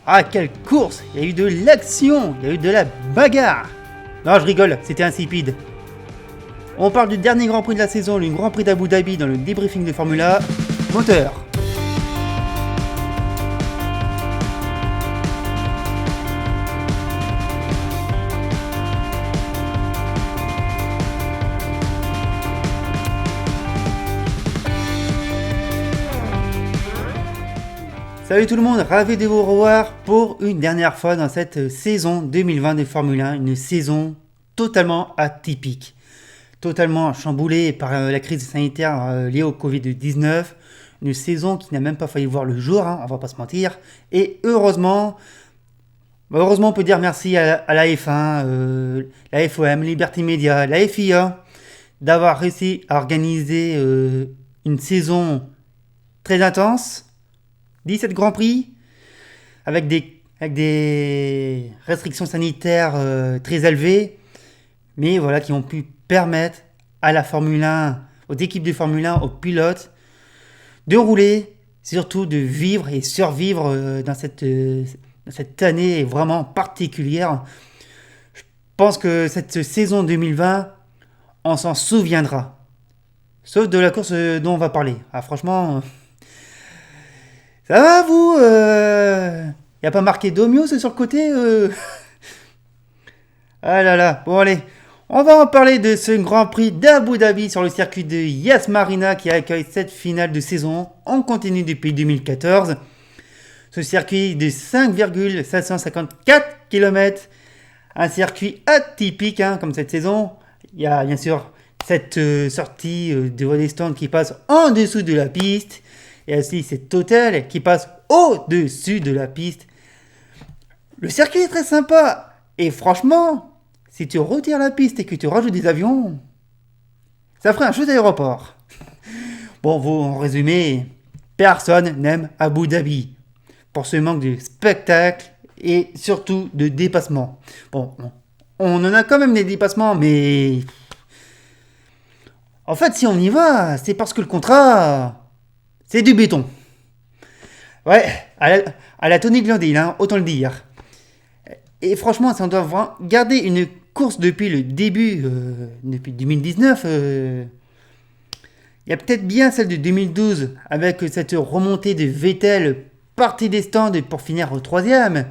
Ah, quelle course! Il y a eu de l'action, il y a eu de la bagarre. Non, je rigole, c'était insipide. On parle du dernier Grand Prix de la saison, le Grand Prix d'Abu Dhabi dans le débriefing de Formula Moteur. Salut tout le monde, ravi de vous revoir pour une dernière fois dans cette saison 2020 de Formule 1, une saison totalement atypique, totalement chamboulée par la crise sanitaire liée au Covid-19, une saison qui n'a même pas failli voir le jour, on va pas se mentir, et heureusement on peut dire merci à la F1, la FOM, Liberty Media, la FIA, d'avoir réussi à organiser une saison très intense, 17 Grands Prix, avec des restrictions sanitaires très élevées, mais voilà, qui ont pu permettre à la Formule 1, aux équipes de Formule 1, aux pilotes, de rouler, surtout de vivre et survivre dans cette année vraiment particulière. Je pense que cette saison 2020, on s'en souviendra. Sauf de la course dont on va parler. Ah, franchement... Ça va vous y a pas marqué Domios sur le côté Ah là là, bon allez, on va en parler de ce Grand Prix d'Abu Dhabi sur le circuit de Yas Marina qui accueille cette finale de saison en continu depuis 2014. Ce circuit de 5,754 km, un circuit atypique comme cette saison. Il y a bien sûr cette sortie de redescente qui passe en dessous de la piste. Et aussi cette hôtel qui passe au-dessus de la piste. Le circuit est très sympa. Et franchement, si tu retires la piste et que tu rajoutes des avions, ça ferait un jeu d'aéroport. Bon, en résumé, personne n'aime Abu Dhabi. Pour ce manque de spectacle et surtout de dépassement. Bon, on en a quand même des dépassements, mais... En fait, si on y va, c'est parce que le contrat... C'est du béton. Ouais, à la Tony Glandil, autant le dire. Et franchement, si on doit vraiment garder une course depuis le début, depuis 2019, il y a peut-être bien celle de 2012, avec cette remontée de Vettel, partie des stands pour finir au 3e.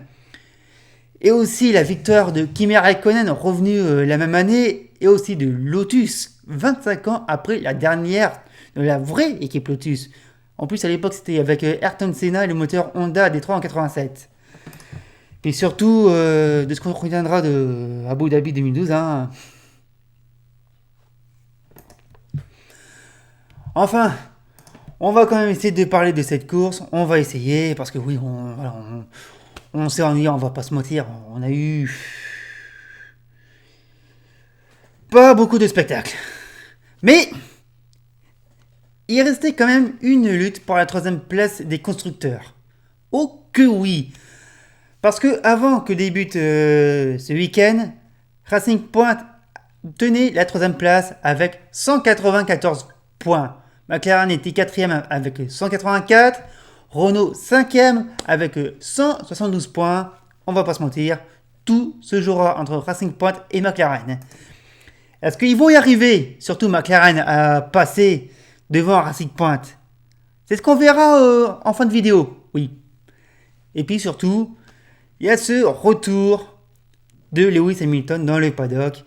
Et aussi la victoire de Kimi Räikkönen, revenu la même année, et aussi de Lotus, 25 ans après la dernière, la vraie équipe Lotus. En plus, à l'époque, c'était avec Ayrton Senna et le moteur Honda D3 en 87. Puis surtout, de ce qu'on retiendra de Abu Dhabi 2012. Enfin, on va quand même essayer de parler de cette course. On va essayer, parce que oui, on s'est ennuyé, on va pas se mentir. On a eu... pas beaucoup de spectacles. Mais... il restait quand même une lutte pour la 3e place des constructeurs. Oh que oui! Parce que avant que débute ce week-end, Racing Point tenait la 3e place avec 194 points. McLaren était 4e avec 184. Renault 5e avec 172 points. On va pas se mentir, tout se jouera entre Racing Point et McLaren. Est-ce qu'ils vont y arriver? Surtout McLaren à passer devant Racing Point. C'est ce qu'on verra en fin de vidéo, oui. Et puis surtout, il y a ce retour de Lewis Hamilton dans le paddock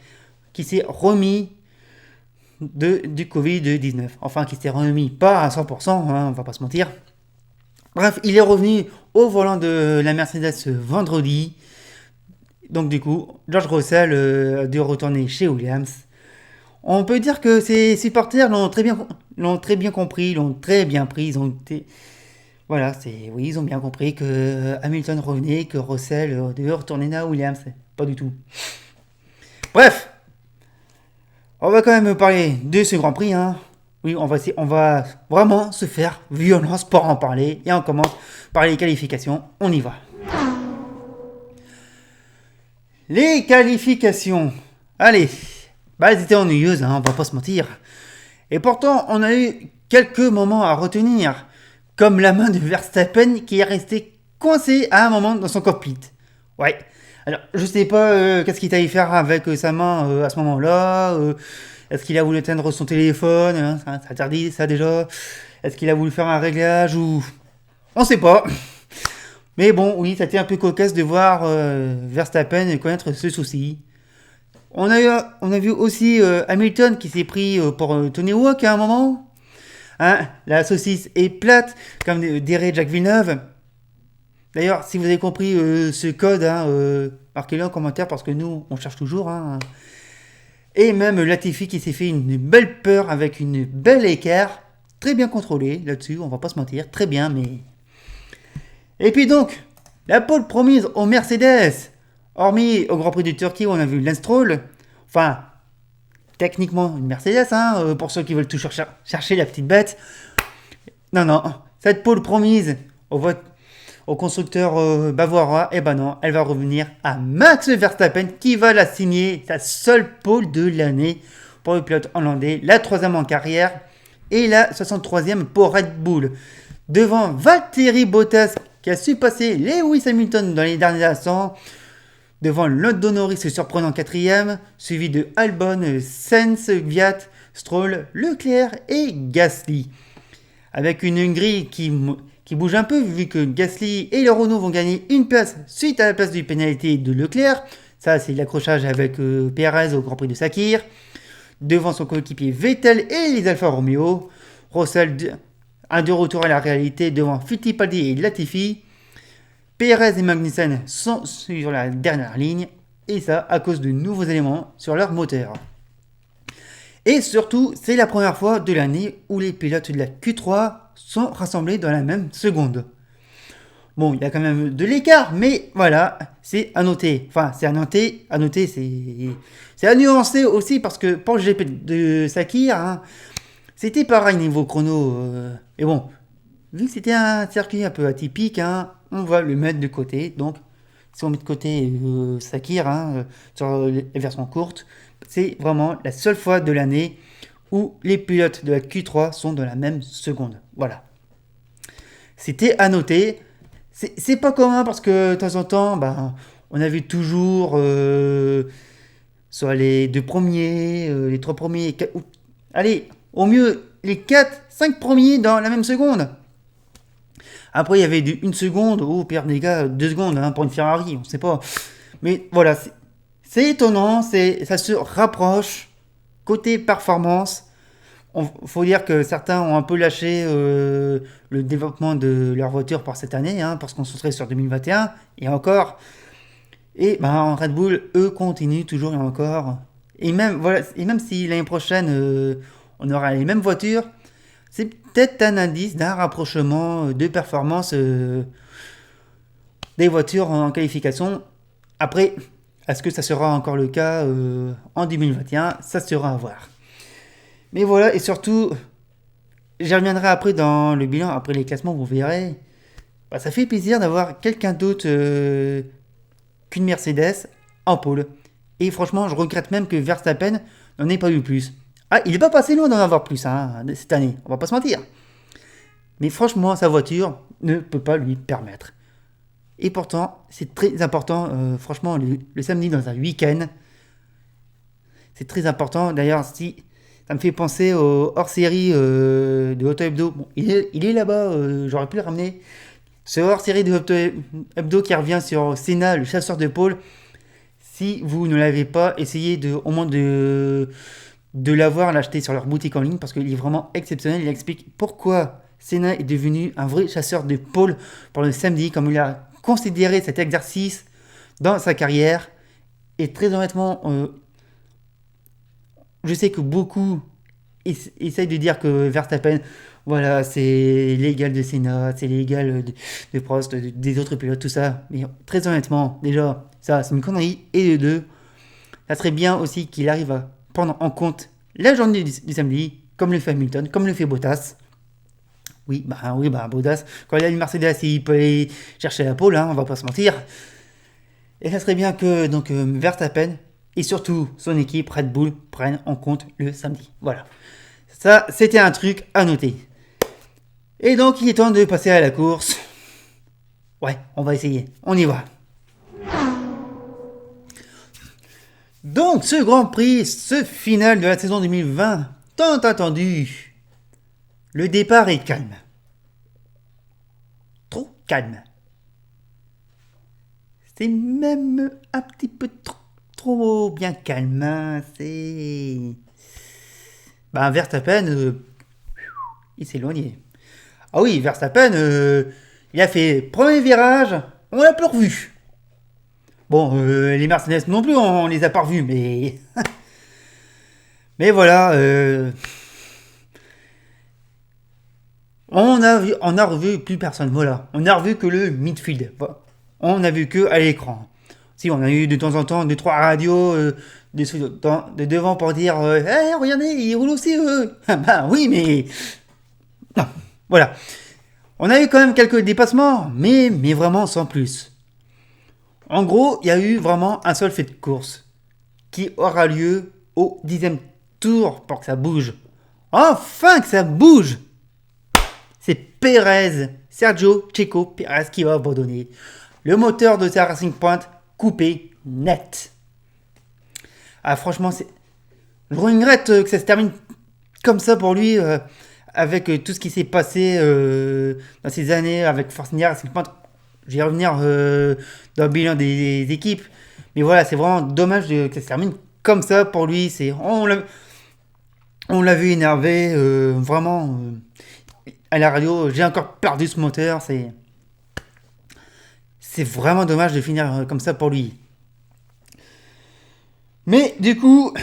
qui s'est remis du Covid-19. Enfin, qui s'est remis pas à 100%, on va pas se mentir. Bref, il est revenu au volant de la Mercedes ce vendredi. Donc du coup, George Russell de retourner chez Williams. On peut dire que ses supporters l'ont très bien compris, l'ont très bien pris. Ils ont bien compris que Hamilton revenait, que Russell devait retourner à Williams. Pas du tout. Bref, on va quand même parler de ce Grand Prix. Oui, on va vraiment se faire violence pour en parler. Et on commence par les qualifications. On y va. Les qualifications. Allez. Elles étaient ennuyeuses, on va pas se mentir. Et pourtant, on a eu quelques moments à retenir, comme la main de Verstappen qui est resté coincé à un moment dans son cockpit. Ouais. Alors, je sais pas qu'est-ce qu'il allait faire avec sa main à ce moment-là. Est-ce qu'il a voulu éteindre son téléphone, hein, c'est interdit ça déjà. Est-ce qu'il a voulu faire un réglage ou... On sait pas. Mais bon, oui, ça a été un peu cocasse de voir Verstappen connaître ce souci. On a vu aussi Hamilton qui s'est pris pour Tony Hawk à un moment. Hein, la saucisse est plate, comme dirait Jacques Villeneuve. D'ailleurs, si vous avez compris ce code, hein, marquez-le en commentaire parce que nous, on cherche toujours. Hein. Et même Latifi qui s'est fait une belle peur avec une belle équerre. Très bien contrôlée là-dessus, on va pas se mentir. Très bien, mais... Et puis donc, la pole promise aux Mercedes. Hormis au Grand Prix de Turquie où on a vu Lance Stroll. Enfin, techniquement une Mercedes, hein, pour ceux qui veulent toujours chercher la petite bête. Non, non, cette pole promise au constructeur bavarois, eh ben non, elle va revenir à Max Verstappen qui va la signer, sa seule pole de l'année pour le pilote hollandais, la 3e en carrière et la 63e pour Red Bull. Devant Valtteri Bottas qui a su passer Lewis Hamilton dans les derniers instants, devant Lando Norris surprenant 4e, suivi de Albon, Sainz, Kvyat, Stroll, Leclerc et Gasly. Avec une grille qui bouge un peu vu que Gasly et le Renault vont gagner une place suite à la place du pénalité de Leclerc. Ça, c'est l'accrochage avec Perez au Grand Prix de Sakir. Devant son coéquipier Vettel et les Alfa Romeo. Russell, un de retour à la réalité devant Fittipaldi et Latifi. Perez et Magnussen sont sur la dernière ligne. Et ça, à cause de nouveaux éléments sur leur moteur. Et surtout, c'est la première fois de l'année où les pilotes de la Q3 sont rassemblés dans la même seconde. Bon, il y a quand même de l'écart, mais voilà, c'est à noter. Enfin, c'est à noter, c'est à nuancer aussi parce que pour le GP de Sakir, hein, c'était pareil niveau chrono. Et bon, vu que c'était un circuit un peu atypique, hein, on va le mettre de côté. Donc, si on met de côté Sakir hein, sur les versions courtes, c'est vraiment la seule fois de l'année où les pilotes de la Q3 sont dans la même seconde. Voilà. C'était à noter. C'est pas commun parce que de temps en temps, bah, on a vu toujours soit les 2 premiers, les 3 premiers, allez, au mieux les 4, 5 premiers dans la même seconde. Après, il y avait une seconde, ou pire des gars, 2 secondes hein, pour une Ferrari, on sait pas. Mais voilà, c'est étonnant, ça se rapproche. Côté performance, faut dire que certains ont un peu lâché le développement de leur voiture pour cette année, hein, pour se concentrer sur 2021, et encore. Et ben, Red Bull, eux, continuent toujours et encore. Et même, voilà, et même si l'année prochaine, on aura les mêmes voitures, c'est peut-être un indice d'un rapprochement de performance des voitures en qualification. Après, est-ce que ça sera encore le cas en 2021? Ça sera à voir. Mais voilà, et surtout, j'y reviendrai après dans le bilan, après les classements, vous verrez. Bah, ça fait plaisir d'avoir quelqu'un d'autre qu'une Mercedes en pôle. Et franchement, je regrette même que Verstappen n'en ait pas eu plus. Ah, il n'est pas passé loin d'en avoir plus hein, cette année, on va pas se mentir. Mais franchement, sa voiture ne peut pas lui permettre. Et pourtant, c'est très important, franchement, le samedi dans un week-end, c'est très important. D'ailleurs, si ça me fait penser au hors-série de Auto Hebdo. Bon, il est là-bas, j'aurais pu le ramener. Ce hors-série de Auto Hebdo qui revient sur Senna, le chasseur de pôle. Si vous ne l'avez pas, essayez au moins de l'avoir, l'acheter sur leur boutique en ligne parce qu'il est vraiment exceptionnel. Il explique pourquoi Senna est devenu un vrai chasseur de pôle pour le samedi, comme il a considéré cet exercice dans sa carrière. Et très honnêtement, je sais que beaucoup essayent de dire que Verstappen, voilà, c'est l'égal de Senna, c'est l'égal de Prost, des autres pilotes, tout ça. Mais très honnêtement, déjà, ça, c'est une connerie. Et de deux, ça serait bien aussi qu'il arrive à prendre en compte la journée du samedi, comme le fait Hamilton, comme le fait Bottas. Oui, Bottas, quand il a une Mercedes, il peut aller chercher la pole, hein, on va pas se mentir. Et ça serait bien que donc Verstappen et surtout son équipe Red Bull prennent en compte le samedi. Voilà. Ça, c'était un truc à noter. Et donc, il est temps de passer à la course. Ouais, on va essayer. On y va. Donc, ce Grand Prix, ce final de la saison 2020, tant attendu. Le départ est calme. Trop calme. C'est même un petit peu trop bien calme. Hein. C'est... Verstappen, il s'est éloigné. Ah oui, Verstappen, il a fait premier virage, on l'a plus revu. Bon, les Mercedes non plus, on les a pas revus, mais... mais voilà, on a revu plus personne, voilà. On a revu que le midfield. On a vu que à l'écran. Si, on a eu de temps en temps 2-3 radios de devant pour dire hey, regardez, ils roulent aussi eux. Bah oui, mais... Non, voilà. On a eu quand même quelques dépassements, mais vraiment sans plus. En gros, il y a eu vraiment un seul fait de course qui aura lieu au 10e tour pour que ça bouge. Enfin que ça bouge! C'est Pérez, Sergio Checo Pérez qui va abandonner. Le moteur de sa Racing Point coupé net. Ah franchement, je regrette que ça se termine comme ça pour lui, avec tout ce qui s'est passé dans ces années avec Force India Racing Point. Je vais revenir dans le bilan des équipes. Mais voilà, c'est vraiment dommage que ça se termine comme ça pour lui. On l'a vu énervé, vraiment. À la radio, j'ai encore perdu ce moteur. C'est vraiment dommage de finir comme ça pour lui. Mais du coup,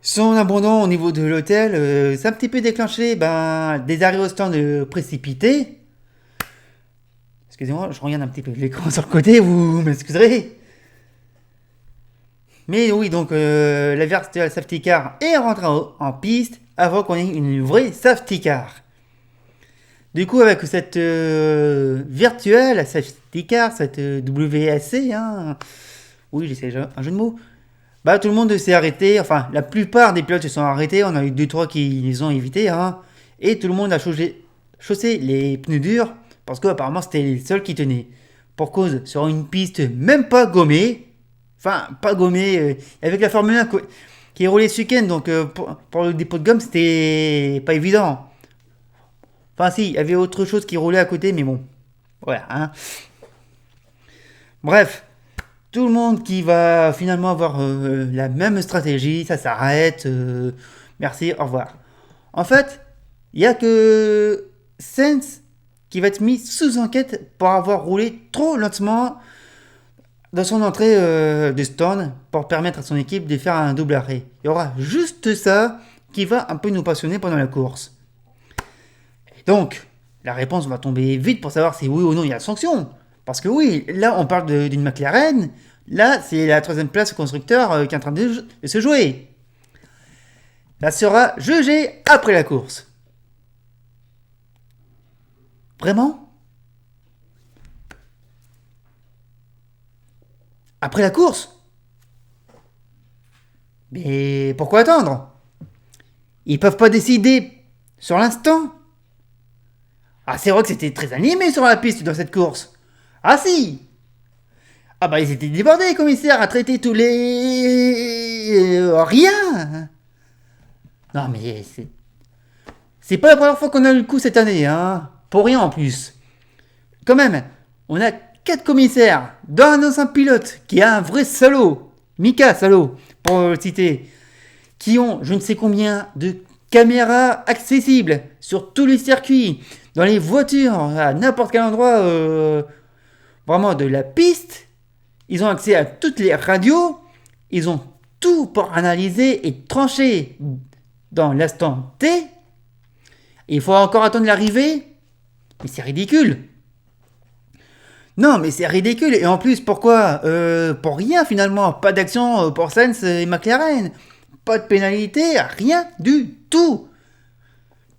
son abandon au niveau de l'hôtel, ça a un petit peu déclenché des arrêts au stand précipités. Excusez-moi, je regarde un petit peu l'écran sur le côté, vous m'excuserez. Mais oui, donc la virtual safety car est rentrée en piste avant qu'on ait une vraie safety car. Du coup, avec cette virtuelle safety car, cette WSC, hein, oui, j'essaie un jeu de mots, tout le monde s'est arrêté, enfin, la plupart des pilotes se sont arrêtés, on a eu 2-3 qui les ont évités, hein, et tout le monde a chaussé les pneus durs, parce qu'apparemment c'était les seuls qui tenaient. Pour cause, sur une piste même pas gommée, avec la Formule 1 qui est roulée ce week-end, donc pour le dépôt de gomme, c'était pas évident. Enfin si, il y avait autre chose qui roulait à côté, mais bon, voilà. Hein. Bref, tout le monde qui va finalement avoir la même stratégie, ça s'arrête, merci, au revoir. En fait, il n'y a que Sainz qui va être mis sous enquête pour avoir roulé trop lentement dans son entrée de stand pour permettre à son équipe de faire un double arrêt. Il y aura juste ça qui va un peu nous passionner pendant la course. Et donc, la réponse va tomber vite pour savoir si oui ou non il y a sanction. Parce que oui, là on parle d'une McLaren, là c'est la 3ème place au constructeur qui est en train de se jouer. Ça sera jugé après la course. Vraiment ? Après la course ? Mais pourquoi attendre ? Ils peuvent pas décider sur l'instant ? Ah, c'est vrai que c'était très animé sur la piste dans cette course. Ah si ! Ah ils étaient débordés, les commissaires, à traiter tous les... rien ! Non mais c'est pas la première fois qu'on a eu le coup cette année, hein. Pour rien en plus. Quand même, on a 4 commissaires, dont un ancien pilote qui a un vrai salaud, Mika salaud, pour le citer, qui ont je ne sais combien de caméras accessibles sur tous les circuits, dans les voitures, à n'importe quel endroit vraiment de la piste. Ils ont accès à toutes les radios, ils ont tout pour analyser et trancher dans l'instant T. Et il faut encore attendre l'arrivée. Mais c'est ridicule. Non, mais c'est ridicule. Et en plus, pourquoi pour rien finalement. Pas d'action pour Sainz et McLaren. Pas de pénalité, rien du tout.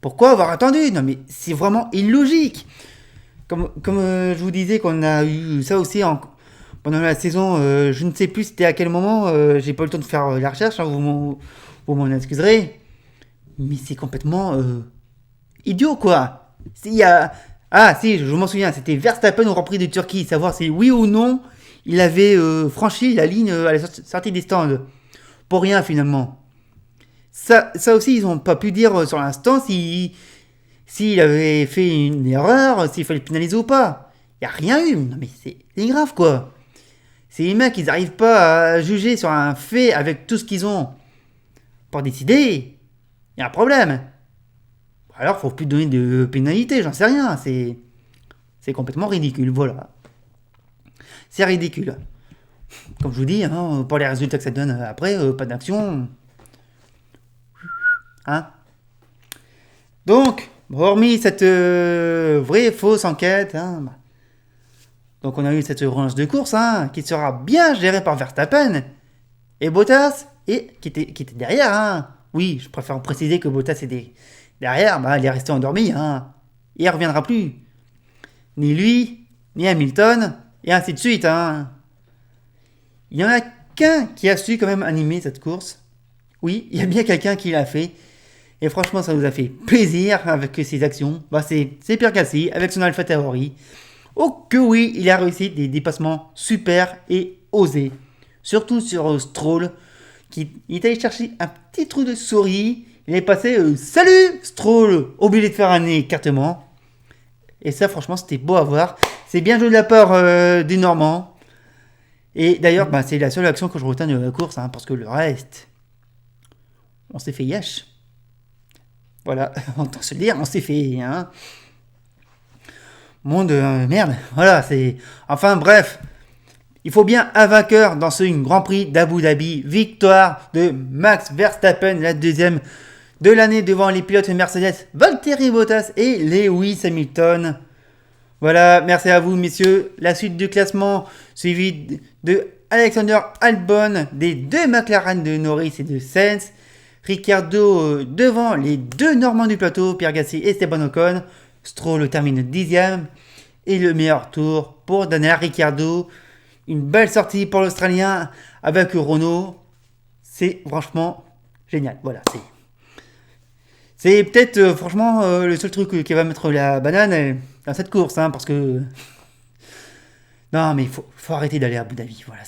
Pourquoi avoir attendu ? Non, mais c'est vraiment illogique. Comme je vous disais qu'on a eu ça aussi pendant la saison, je ne sais plus c'était à quel moment, j'ai pas eu le temps de faire la recherche, hein, vous m'en excuserez. Mais c'est complètement idiot, quoi. Il y a Ah si, je m'en souviens, c'était Verstappen au Grand Prix de Turquie, savoir si oui ou non il avait franchi la ligne à la sortie des stands. Pour rien finalement. Ça aussi, ils n'ont pas pu dire sur l'instant s'il avait fait une erreur, s'il fallait le pénaliser ou pas. Il n'y a rien eu. Non mais c'est grave quoi. C'est les mecs, ils n'arrivent pas à juger sur un fait avec tout ce qu'ils ont pour décider. Il y a un problème. Alors, faut plus donner de pénalité, j'en sais rien. C'est complètement ridicule, voilà. C'est ridicule. Comme je vous dis, hein, pour les résultats que ça donne après, pas d'action. Hein. Donc, hormis cette vraie fausse enquête, hein, donc on a eu cette relance de course hein, qui sera bien gérée par Verstappen et Bottas, et qui était derrière. Hein. Oui, je préfère préciser que Bottas était derrière, bah, il est resté endormi. Hein. Il ne reviendra plus. Ni lui, ni Hamilton, et ainsi de suite. Hein. Il n'y en a qu'un qui a su quand même animer cette course. Oui, il y a bien quelqu'un qui l'a fait. Et franchement, ça nous a fait plaisir avec ses actions. Bah, c'est Pierre Gasly avec son Alpha Tauri. Oh que oui, il a réussi des dépassements super et osés. Surtout sur Stroll, qui il est allé chercher un petit trou de souris. Il est passé Salut Stroll, obligé de faire un écartement. Et ça, franchement, c'était beau à voir. C'est bien joué de la part des Normands. Et d'ailleurs, bah, c'est la seule action que je retiens de la course, hein, parce que le reste, on s'est fait yesh. Voilà, on peut se le dire, on s'est fait. Hein. Monde merde, voilà, c'est. Enfin bref, il faut bien un vainqueur dans ce Grand Prix d'Abu Dhabi. Victoire de Max Verstappen, la deuxième de l'année devant les pilotes Mercedes Valtteri Bottas et Lewis Hamilton. Voilà, merci à vous messieurs. La suite du classement suivi de Alexander Albon, des deux McLaren de Norris et de Sainz. Ricciardo devant les deux Normands du plateau, Pierre Gasly et Esteban Ocon. Stroll termine 10e. Et le meilleur tour pour Daniel Ricciardo. Une belle sortie pour l'Australien avec Renault. C'est franchement génial. Voilà, c'est peut-être franchement le seul truc qui va mettre la banane dans cette course. Hein, parce que... Non, mais il faut arrêter d'aller à Abu Dhabi. Voilà,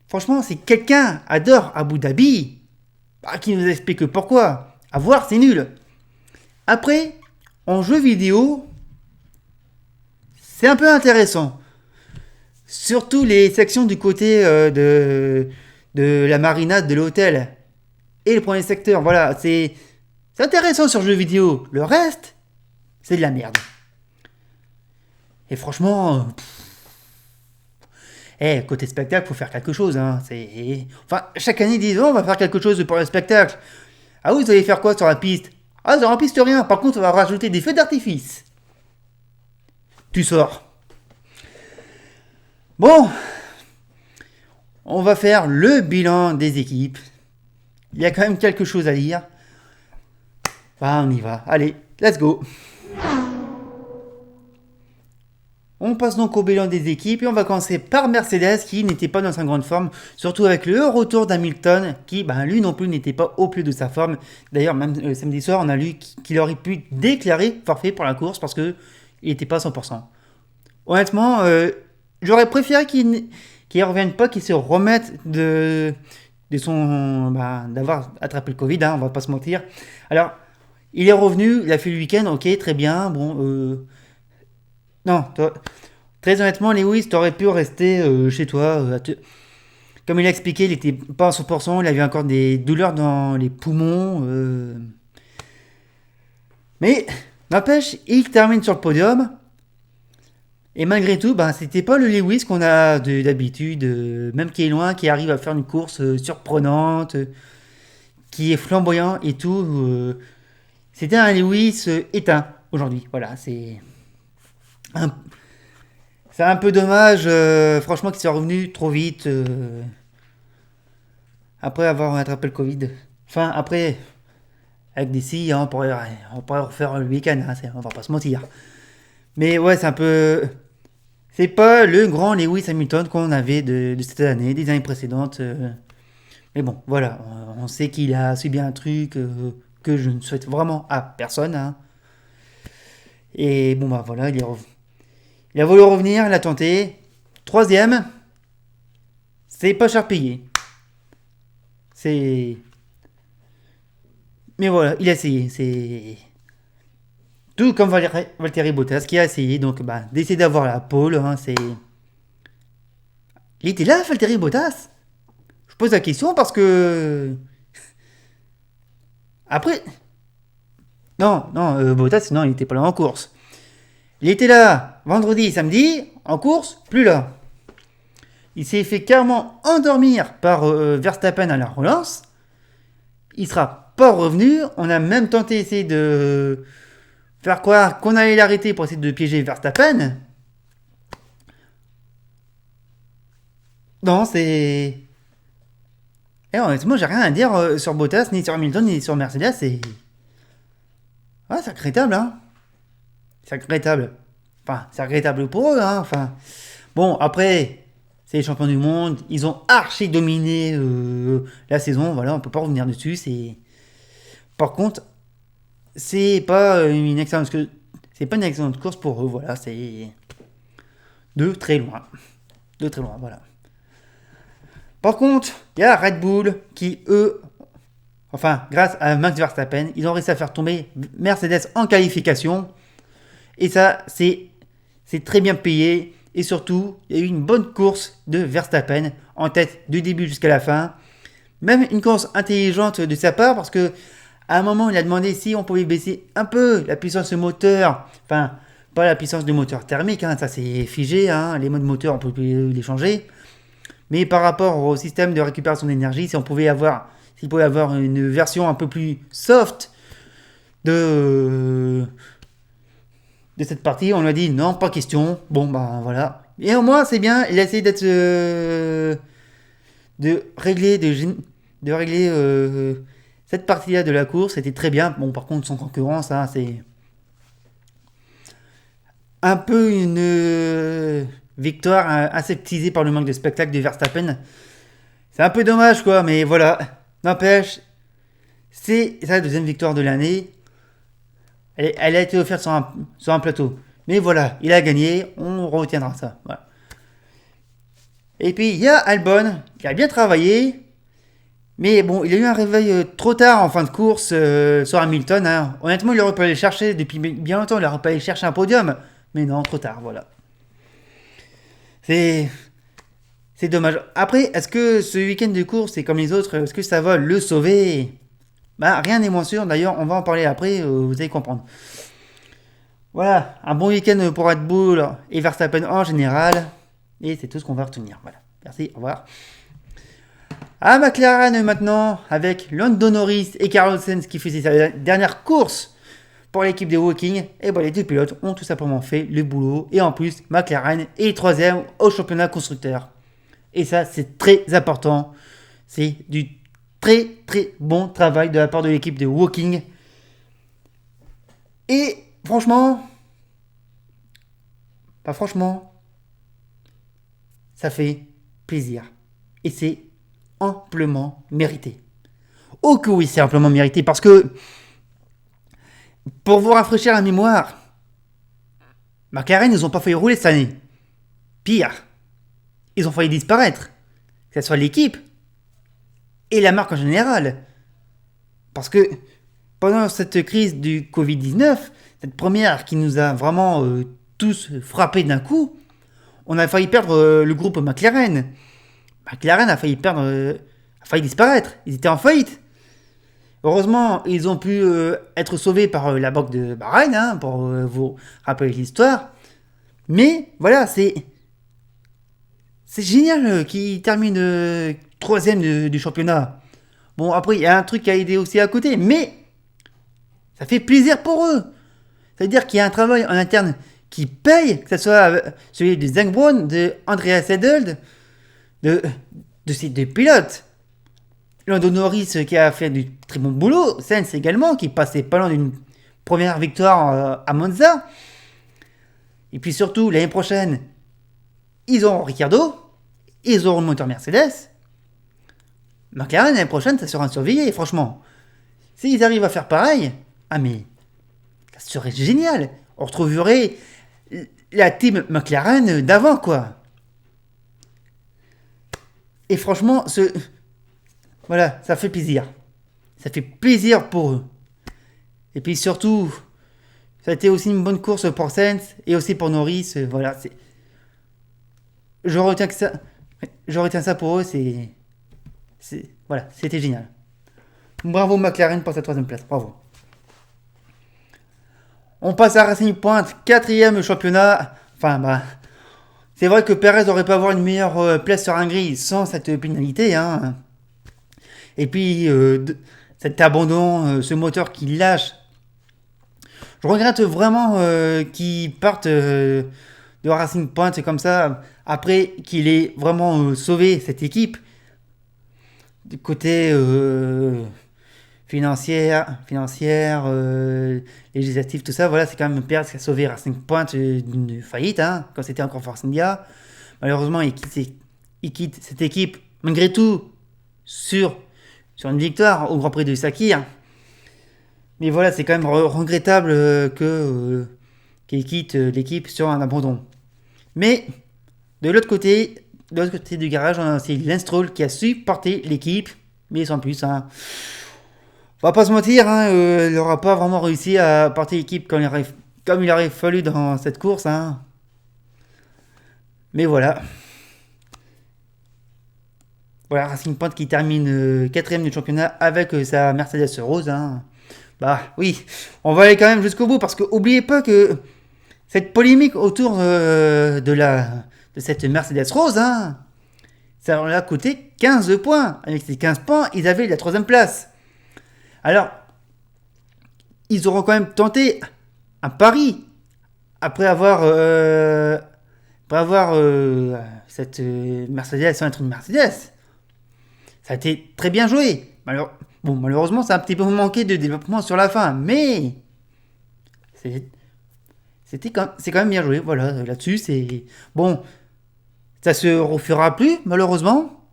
franchement, si quelqu'un adore Abu Dhabi, bah, qui nous explique pourquoi. À voir, c'est nul. Après, en jeu vidéo, c'est un peu intéressant. Surtout les sections du côté de la marinade de l'hôtel. Et le premier secteur, voilà, c'est intéressant sur jeu vidéo. Le reste, c'est de la merde. Et franchement... côté spectacle, faut faire quelque chose. Hein. Enfin, chaque année, disons, on va faire quelque chose pour le spectacle. Ah oui, vous allez faire quoi sur la piste? Ah, sur la piste, rien. Par contre, on va rajouter des feux d'artifice. Tu sors. Bon. On va faire le bilan des équipes. Il y a quand même quelque chose à dire. Bah, on y va. Allez, let's go. On passe donc au bilan des équipes et on va commencer par Mercedes qui n'était pas dans sa grande forme, surtout avec le retour d'Hamilton qui, lui non plus, n'était pas au plus de sa forme. D'ailleurs, même samedi soir, on a lu qu'il aurait pu déclarer forfait pour la course parce qu'il n'était pas à 100%. Honnêtement, j'aurais préféré qu'il ne revienne pas, qu'il se remette de son d'avoir attrapé le Covid, hein, on va pas se mentir. Alors, il est revenu, il a fait le week-end, ok, très bien, bon... Non, très honnêtement, Lewis, t'aurais pu rester chez toi. Comme il a expliqué, il n'était pas à 100%, il avait encore des douleurs dans les poumons. Mais, n'empêche, il termine sur le podium. Et malgré tout, c'était pas le Lewis qu'on a d'habitude, même qui est loin, qui arrive à faire une course surprenante, qui est flamboyant et tout. C'était un Lewis éteint aujourd'hui. Voilà, c'est un peu dommage, franchement, qu'il soit revenu trop vite après avoir attrapé le Covid. Enfin, après, avec des scies, on pourrait refaire le week-end, hein, on va pas se mentir. Mais ouais, c'est un peu... C'est pas le grand Lewis Hamilton qu'on avait de cette année, des années précédentes. Mais bon, voilà, on sait qu'il a subi un truc que je ne souhaite vraiment à personne. Hein. Et bon, bah voilà, il a voulu revenir, il a tenté. Troisième, c'est pas cher payé. C'est. Mais voilà, il a essayé. C'est. Tout comme Valtteri Bottas qui a essayé donc bah, d'essayer d'avoir la pole. Hein, c'est. Il était là, Valtteri Bottas. Je pose la question parce que. Après. Non, non, Bottas, non, il était pas là en course. Il était là vendredi, samedi, en course, plus là. Il s'est fait carrément endormir par Verstappen à la relance. Il sera pas revenu. On a même tenté d'essayer de faire croire qu'on allait l'arrêter pour essayer de piéger Verstappen. Non, c'est. Et honnêtement, j'ai rien à dire sur Bottas, ni sur Hamilton, ni sur Mercedes. C'est regrettable, hein. C'est regrettable. Enfin, c'est regrettable pour eux, hein. Enfin, bon, après, c'est les champions du monde. Ils ont archi dominé la saison. Voilà, on peut pas revenir dessus. Par contre, c'est pas une excellente, c'est pas une excellente course pour eux. Voilà, c'est de très loin, de très loin. Voilà. Par contre, il y a Red Bull qui, eux, enfin, grâce à Max Verstappen, ils ont réussi à faire tomber Mercedes en qualification. Et ça, c'est très bien payé. Et surtout, il y a eu une bonne course de Verstappen en tête du début jusqu'à la fin. Même une course intelligente de sa part parce que à un moment, il a demandé si on pouvait baisser un peu la puissance du moteur. Enfin, pas la puissance du moteur thermique, hein, ça c'est figé. Hein, les modes moteur, on peut plus les changer. Mais par rapport au système de récupération d'énergie, s'il pouvait avoir une version un peu plus soft de, de cette partie, on lui a dit non, pas question. Bon, bah voilà. Et au moins, c'est bien, il a essayé de régler, de régler cette partie-là de la course. C'était très bien. Bon, par contre, son concurrent, ça, c'est un peu une victoire aseptisée par le manque de spectacle de Verstappen. C'est un peu dommage, quoi, mais voilà. N'empêche, c'est sa deuxième victoire de l'année. Elle a été offerte sur un plateau. Mais voilà, il a gagné, on retiendra ça. Voilà. Et puis il y a Albon, qui a bien travaillé. Mais bon, il a eu un réveil trop tard en fin de course sur Hamilton. Hein. Honnêtement, il aurait pu aller chercher depuis bien longtemps, il aurait pu aller chercher un podium. Mais non, trop tard, voilà. C'est C'est dommage. Après, est-ce que ce week-end de course, c'est comme les autres, est-ce que ça va le sauver? Bah, rien n'est moins sûr. D'ailleurs, on va en parler après, vous allez comprendre. Voilà, un bon week-end pour Red Bull et Verstappen en général. Et c'est tout ce qu'on va retenir. Voilà. Merci, au revoir. À McLaren maintenant, avec Lando Norris et Carlos Sainz qui faisait sa dernière course pour l'équipe de Woking. Et bon, les deux pilotes ont tout simplement fait le boulot. Et en plus, McLaren est troisième au championnat constructeur. Et ça, c'est très important. C'est du très très bon travail de la part de l'équipe de Woking. Et franchement, ça fait plaisir. Et c'est amplement mérité. Oh que oui, c'est amplement mérité parce que, pour vous rafraîchir la mémoire, McLaren, ils n'ont pas failli rouler cette année. Pire, ils ont failli disparaître. Que ce soit l'équipe et la marque en général. Parce que pendant cette crise du Covid-19, cette première qui nous a vraiment tous frappés d'un coup, on a failli perdre le groupe McLaren. McLaren a failli disparaître. Ils étaient en faillite. Heureusement, ils ont pu être sauvés par la banque de Bahreïn, hein, pour vous rappeler l'histoire. Mais voilà, c'est génial qu'ils terminent troisième du championnat. Bon, après, il y a un truc qui a aidé aussi à côté, mais ça fait plaisir pour eux. Ça veut dire qu'il y a un travail en interne qui paye, que ce soit celui de Zach Brown, de Andreas Seidel, de ces deux pilotes. Lando Norris qui a fait du très bon boulot, Sainz également, qui passait pas loin d'une première victoire à Monza. Et puis surtout, l'année prochaine, ils auront Ricciardo, ils auront le moteur Mercedes. McLaren l'année prochaine, ça sera surveillé, franchement. S'ils arrivent à faire pareil, mais ça serait génial. on retrouverait la team McLaren d'avant, quoi. Et franchement, voilà, ça fait plaisir. Ça fait plaisir pour eux. Et puis surtout, ça a été aussi une bonne course pour Sainz et aussi pour Norris. Voilà, je retiens que ça. Je retiens ça pour eux, voilà, c'était génial. Bravo McLaren pour cette troisième place, bravo. On passe à Racing Point, quatrième championnat. Enfin, c'est vrai que Perez aurait pu avoir une meilleure place sur un gris sans cette pénalité, hein. Et puis, cet abandon, ce moteur qui lâche. Je regrette vraiment qu'il parte de Racing Point comme ça, après qu'il ait vraiment sauvé cette équipe. Du côté financière, législatif, tout ça, voilà, c'est quand même Perez qui a sauvé Racing Point d'une faillite, hein, quand c'était encore Force India. Malheureusement, il quitte cette équipe, malgré tout, sur une victoire au Grand Prix de Sakir. Mais voilà, c'est quand même regrettable qu'il quitte l'équipe sur un abandon. Mais de l'autre côté du garage, on a aussi Lance Stroll qui a su porter l'équipe, mais sans plus. Hein. On va pas se mentir, hein, il n'aura pas vraiment réussi à porter l'équipe comme il aurait fallu dans cette course. Hein. Mais voilà. Voilà, Racing Point qui termine quatrième du championnat avec sa Mercedes rose. Hein. Oui, on va aller quand même jusqu'au bout parce que n'oubliez pas que cette polémique autour de cette Mercedes rose, hein, ça leur a coûté 15 points. Avec ces 15 points, ils avaient la troisième place. Alors, ils auront quand même tenté un pari après avoir cette Mercedes sans être une Mercedes. Ça a été très bien joué. Malheureusement, ça a un petit peu manqué de développement sur la fin, mais c'est quand même bien joué. Voilà, là-dessus, c'est bon. Ça se refera plus, malheureusement.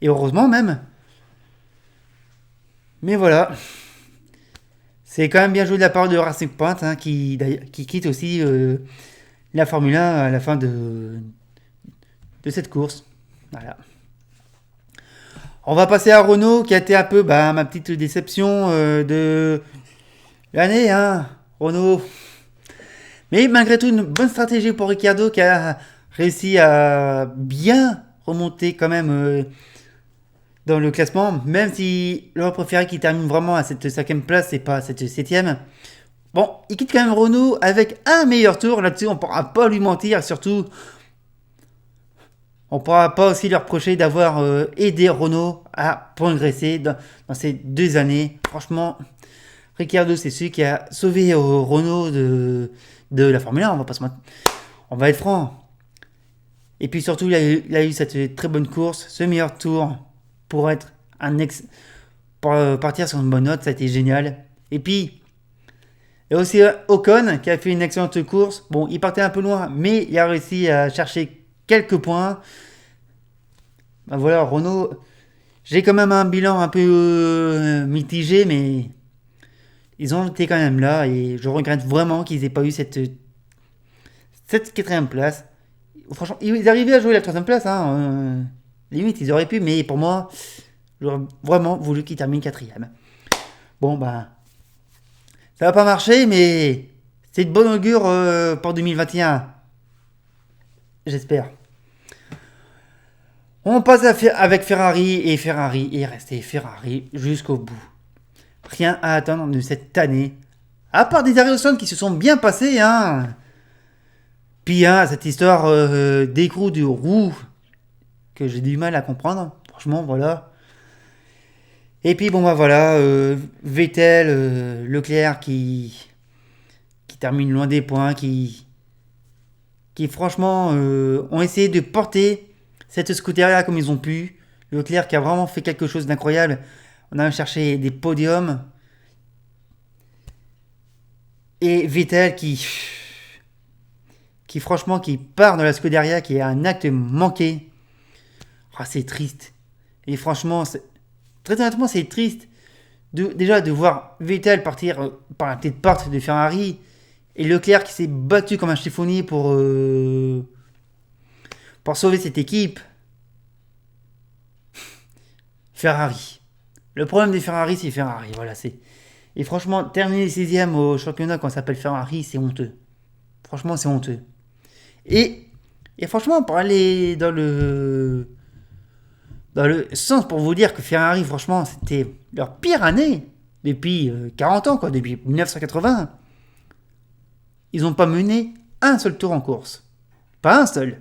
Et heureusement même. Mais voilà. C'est quand même bien joué de la part de Racing Point, hein, qui quitte aussi la Formule 1 à la fin de cette course. Voilà. On va passer à Renault, qui a été un peu ma petite déception de l'année. Hein. Renault. Mais malgré tout, une bonne stratégie pour Ricciardo qui a réussi à bien remonter quand même dans le classement. Même si l'aurait préféré qu'il termine vraiment à cette 5ème place et pas à cette 7ème. Bon, il quitte quand même Renault avec un meilleur tour. Là-dessus, on ne pourra pas lui mentir. Surtout, on ne pourra pas aussi leur reprocher d'avoir aidé Renault à progresser dans ces 2 années. Franchement, Ricciardo, c'est celui qui a sauvé Renault de la Formule 1. On va être franc. Et puis surtout, il a eu cette très bonne course, ce meilleur tour pour être pour partir sur une bonne note. Ça a été génial. Et puis, il y a aussi Ocon qui a fait une excellente course. Bon, il partait un peu loin, mais il a réussi à chercher quelques points. Voilà, Renault, j'ai quand même un bilan un peu mitigé, mais ils ont été quand même là et je regrette vraiment qu'ils aient pas eu cette 4ème place. Franchement, ils arrivaient à jouer la 3ème place, hein. Limite, ils auraient pu, mais pour moi, j'aurais vraiment voulu qu'ils terminent 4ème. Bon, ça va pas marcher, mais c'est de bon augure pour 2021. J'espère. On passe avec Ferrari, et Ferrari est resté Ferrari jusqu'au bout. Rien à attendre de cette année, à part des arrêts au sol qui se sont bien passés, hein. Puis cette histoire d'écrou de roue que j'ai du mal à comprendre. Franchement, voilà. Et puis voilà, Vettel, Leclerc qui termine loin des points, qui franchement ont essayé de porter cette scooter-là comme ils ont pu. Leclerc qui a vraiment fait quelque chose d'incroyable. On a cherché des podiums. Et Vettel qui franchement qui part de la Scuderia, qui a un acte manqué. C'est triste. Et franchement, très honnêtement, c'est triste Déjà de voir Vettel partir par la petite porte de Ferrari et Leclerc qui s'est battu comme un chiffonnier pour sauver cette équipe. Ferrari. Le problème des Ferrari, c'est Ferrari. Voilà, c'est. Et franchement, terminer 6ème au championnat quand ça s'appelle Ferrari, c'est honteux. Franchement, c'est honteux. Et, et franchement, pour aller dans le sens pour vous dire que Ferrari, franchement, c'était leur pire année depuis 40 ans, quoi, depuis 1980. Ils n'ont pas mené un seul tour en course. Pas un seul.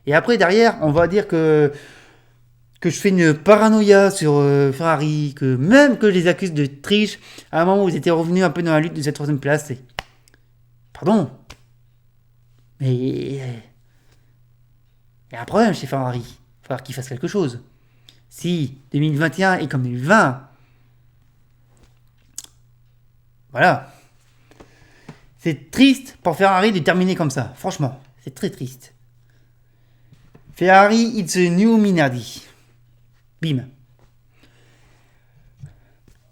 Et après, derrière, on va dire que je fais une paranoïa sur Ferrari, que même que je les accuse de triche, à un moment où ils étaient revenus un peu dans la lutte de cette troisième place. Pardon. Mais il y a un problème chez Ferrari. Il va falloir qu'ils fassent quelque chose. Si 2021 est comme 2020, voilà. C'est triste pour Ferrari de terminer comme ça. Franchement, c'est très triste. Ferrari, it's a new Minardi. Bim.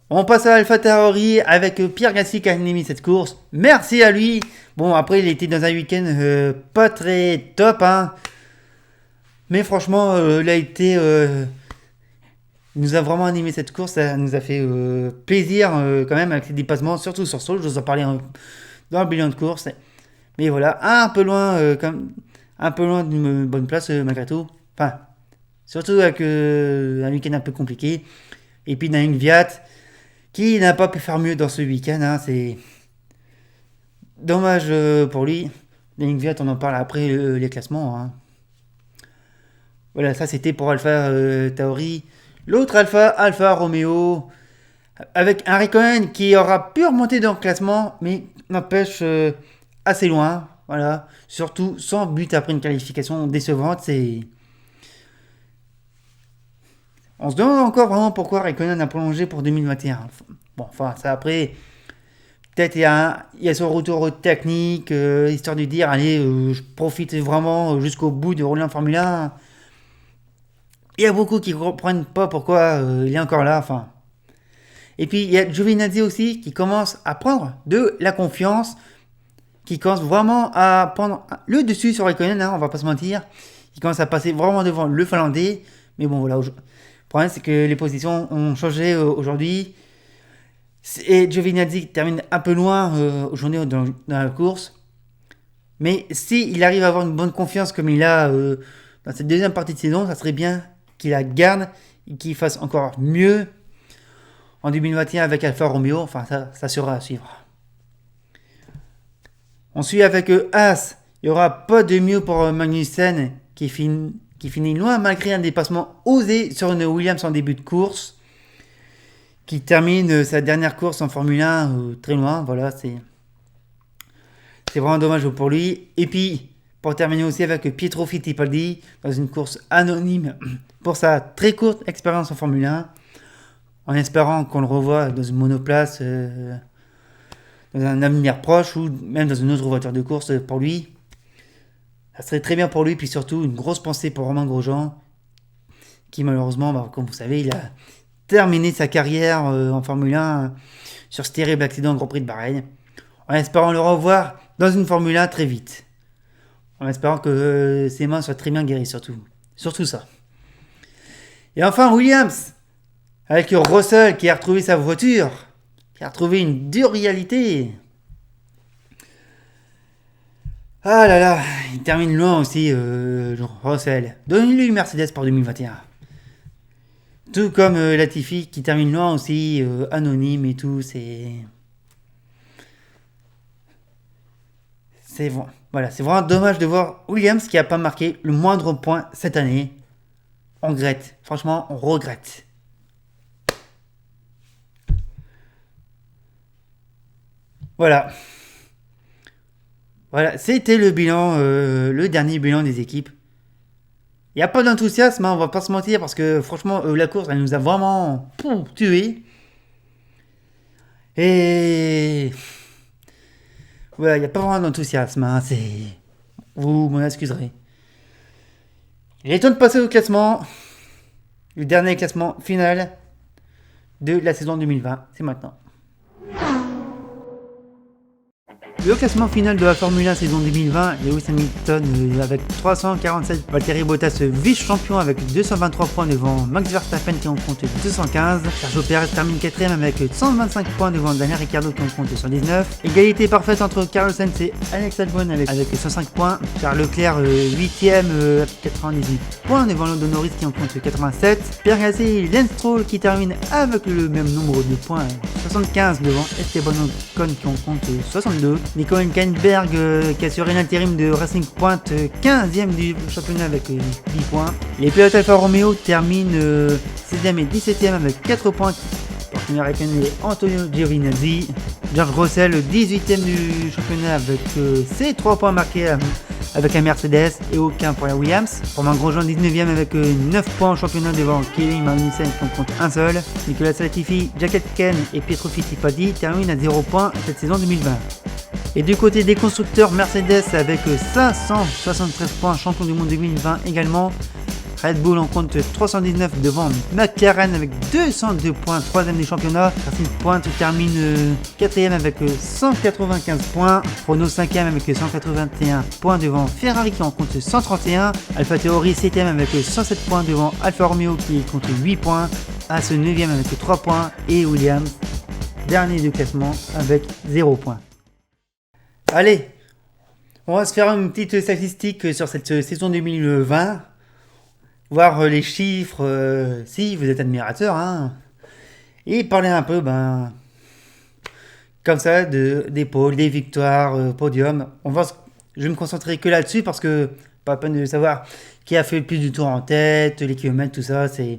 On passe à Alpha Tauri avec Pierre Gasly qui a animé cette course. Merci à lui. Bon, après, il était dans un week-end pas très top, hein. Mais franchement, il a été. Il nous a vraiment animé cette course. Ça nous a fait plaisir quand même avec les dépassements, surtout sur Saul. Je vous en parlais dans le bilan de course. Mais voilà, un peu loin d'une bonne place malgré tout. Enfin, surtout avec un week-end un peu compliqué. Et puis, Daniel Kvyat qui n'a pas pu faire mieux dans ce week-end. Hein, c'est dommage pour lui. Daniel Kvyat, on en parle après les classements. Hein. Voilà, ça c'était pour Alpha Tauri. L'autre Alpha Romeo, avec un Raikkonen qui aura pu remonter dans le classement, mais n'empêche assez loin. Voilà, surtout sans but après une qualification décevante. On se demande encore vraiment pourquoi Raikkonen a prolongé pour 2021. Bon, enfin, ça après, peut-être il y a son retour technique, histoire de dire, allez, je profite vraiment jusqu'au bout de rouler en Formule 1. Il y a beaucoup qui ne comprennent pas pourquoi il est encore là. Enfin. Et puis il y a Giovinazzi aussi qui commence à prendre de la confiance, qui commence vraiment à prendre le dessus sur Raikkonen, hein, on va pas se mentir. Il commence à passer vraiment devant le Finlandais. Mais bon, voilà. Le problème, c'est que les positions ont changé aujourd'hui. Et Giovinazzi termine un peu loin aujourd'hui dans la course. Mais s'il arrive à avoir une bonne confiance comme il a dans cette deuxième partie de saison, ça serait bien qu'il la garde et qu'il fasse encore mieux en 2021 avec Alfa Romeo. Enfin, ça sera à suivre. On suit avec As. Il n'y aura pas de mieux pour Magnussen qui finit loin malgré un dépassement osé sur une Williams en début de course. Qui termine sa dernière course en Formule 1 très loin. Voilà, c'est vraiment dommage pour lui. Et puis, pour terminer aussi avec Pietro Fittipaldi dans une course anonyme pour sa très courte expérience en Formule 1, en espérant qu'on le revoie dans une monoplace dans un avenir proche ou même dans une autre voiture de course pour lui. Ça serait très bien pour lui, puis surtout une grosse pensée pour Romain Grosjean, qui malheureusement, comme vous savez, il a terminé sa carrière en Formule 1 sur ce terrible accident au Grand Prix de Bahreïn, en espérant le revoir dans une Formule 1 très vite. En espérant que ses mains soient très bien guéries, surtout ça. Et enfin, Williams, avec Russell qui a retrouvé sa voiture, qui a retrouvé une dure réalité. Ah là là, il termine loin aussi, Russell. Donnez-lui une Mercedes pour 2021. Tout comme Latifi qui termine loin aussi, anonyme et tout, voilà, c'est vraiment dommage de voir Williams qui n'a pas marqué le moindre point cette année. On regrette, franchement, on regrette. Voilà. Voilà, c'était le bilan, le dernier bilan des équipes. Il n'y a pas d'enthousiasme, hein, on va pas se mentir, parce que franchement, la course, elle nous a vraiment tués. Et voilà, il n'y a pas vraiment d'enthousiasme, hein, vous m'en excuserez. Il est temps de passer au classement. le dernier classement final de la saison 2020. C'est maintenant. Le classement final de la Formule 1 saison 2020, Lewis Hamilton avec 347, Valtteri Bottas vice-champion avec 223 points devant Max Verstappen qui en compte 215, Sergio Perez termine 4ème avec 125 points devant Daniel Ricciardo qui en compte 119, égalité parfaite entre Carlos Sainz et Alex Albon avec 105 points, Charles Leclerc 8ème avec 98 points devant Lando Norris qui en compte 87, Pierre Gasly et Lance Stroll qui terminent avec le même nombre de points, 75 devant Esteban Ocon qui en compte 62, Nico Hülkenberg qui assurait l'intérim de Racing Point 15ème du championnat avec 10 points. Les pilotes Alfa Romeo terminent 6ème et 17ème avec 4 points pour Kimi Räikkönen et Antonio Giovinazzi. George Russell 18ème du championnat avec ses 3 points marqués avec un Mercedes et aucun pour la Williams. Romain Grosjean 19ème avec 9 points au championnat devant Kevin Magnussen qui en compte un seul. Nicolas Latifi, Jack Aitken et Pietro Fittipaldi terminent à 0 points cette saison 2020. Et du côté des constructeurs, Mercedes avec 573 points, champion du monde 2020 également. Red Bull en compte 319 devant McLaren avec 202 points, 3ème du championnat. Racing Point termine 4ème avec 195 points. Renault 5ème avec 181 points devant Ferrari qui en compte 131. AlphaTauri 7ème avec 107 points devant Alfa Romeo qui compte 8 points. As 9ème avec 3 points et Williams dernier du classement avec 0 points. Allez, on va se faire une petite statistique sur cette saison 2020. Voir les chiffres, si vous êtes admirateur, hein, et parler un peu, comme ça, des pôles, des victoires, podium. Je vais me concentrer que là-dessus parce que pas la peine de savoir qui a fait le plus de tours en tête, les kilomètres, tout ça. Je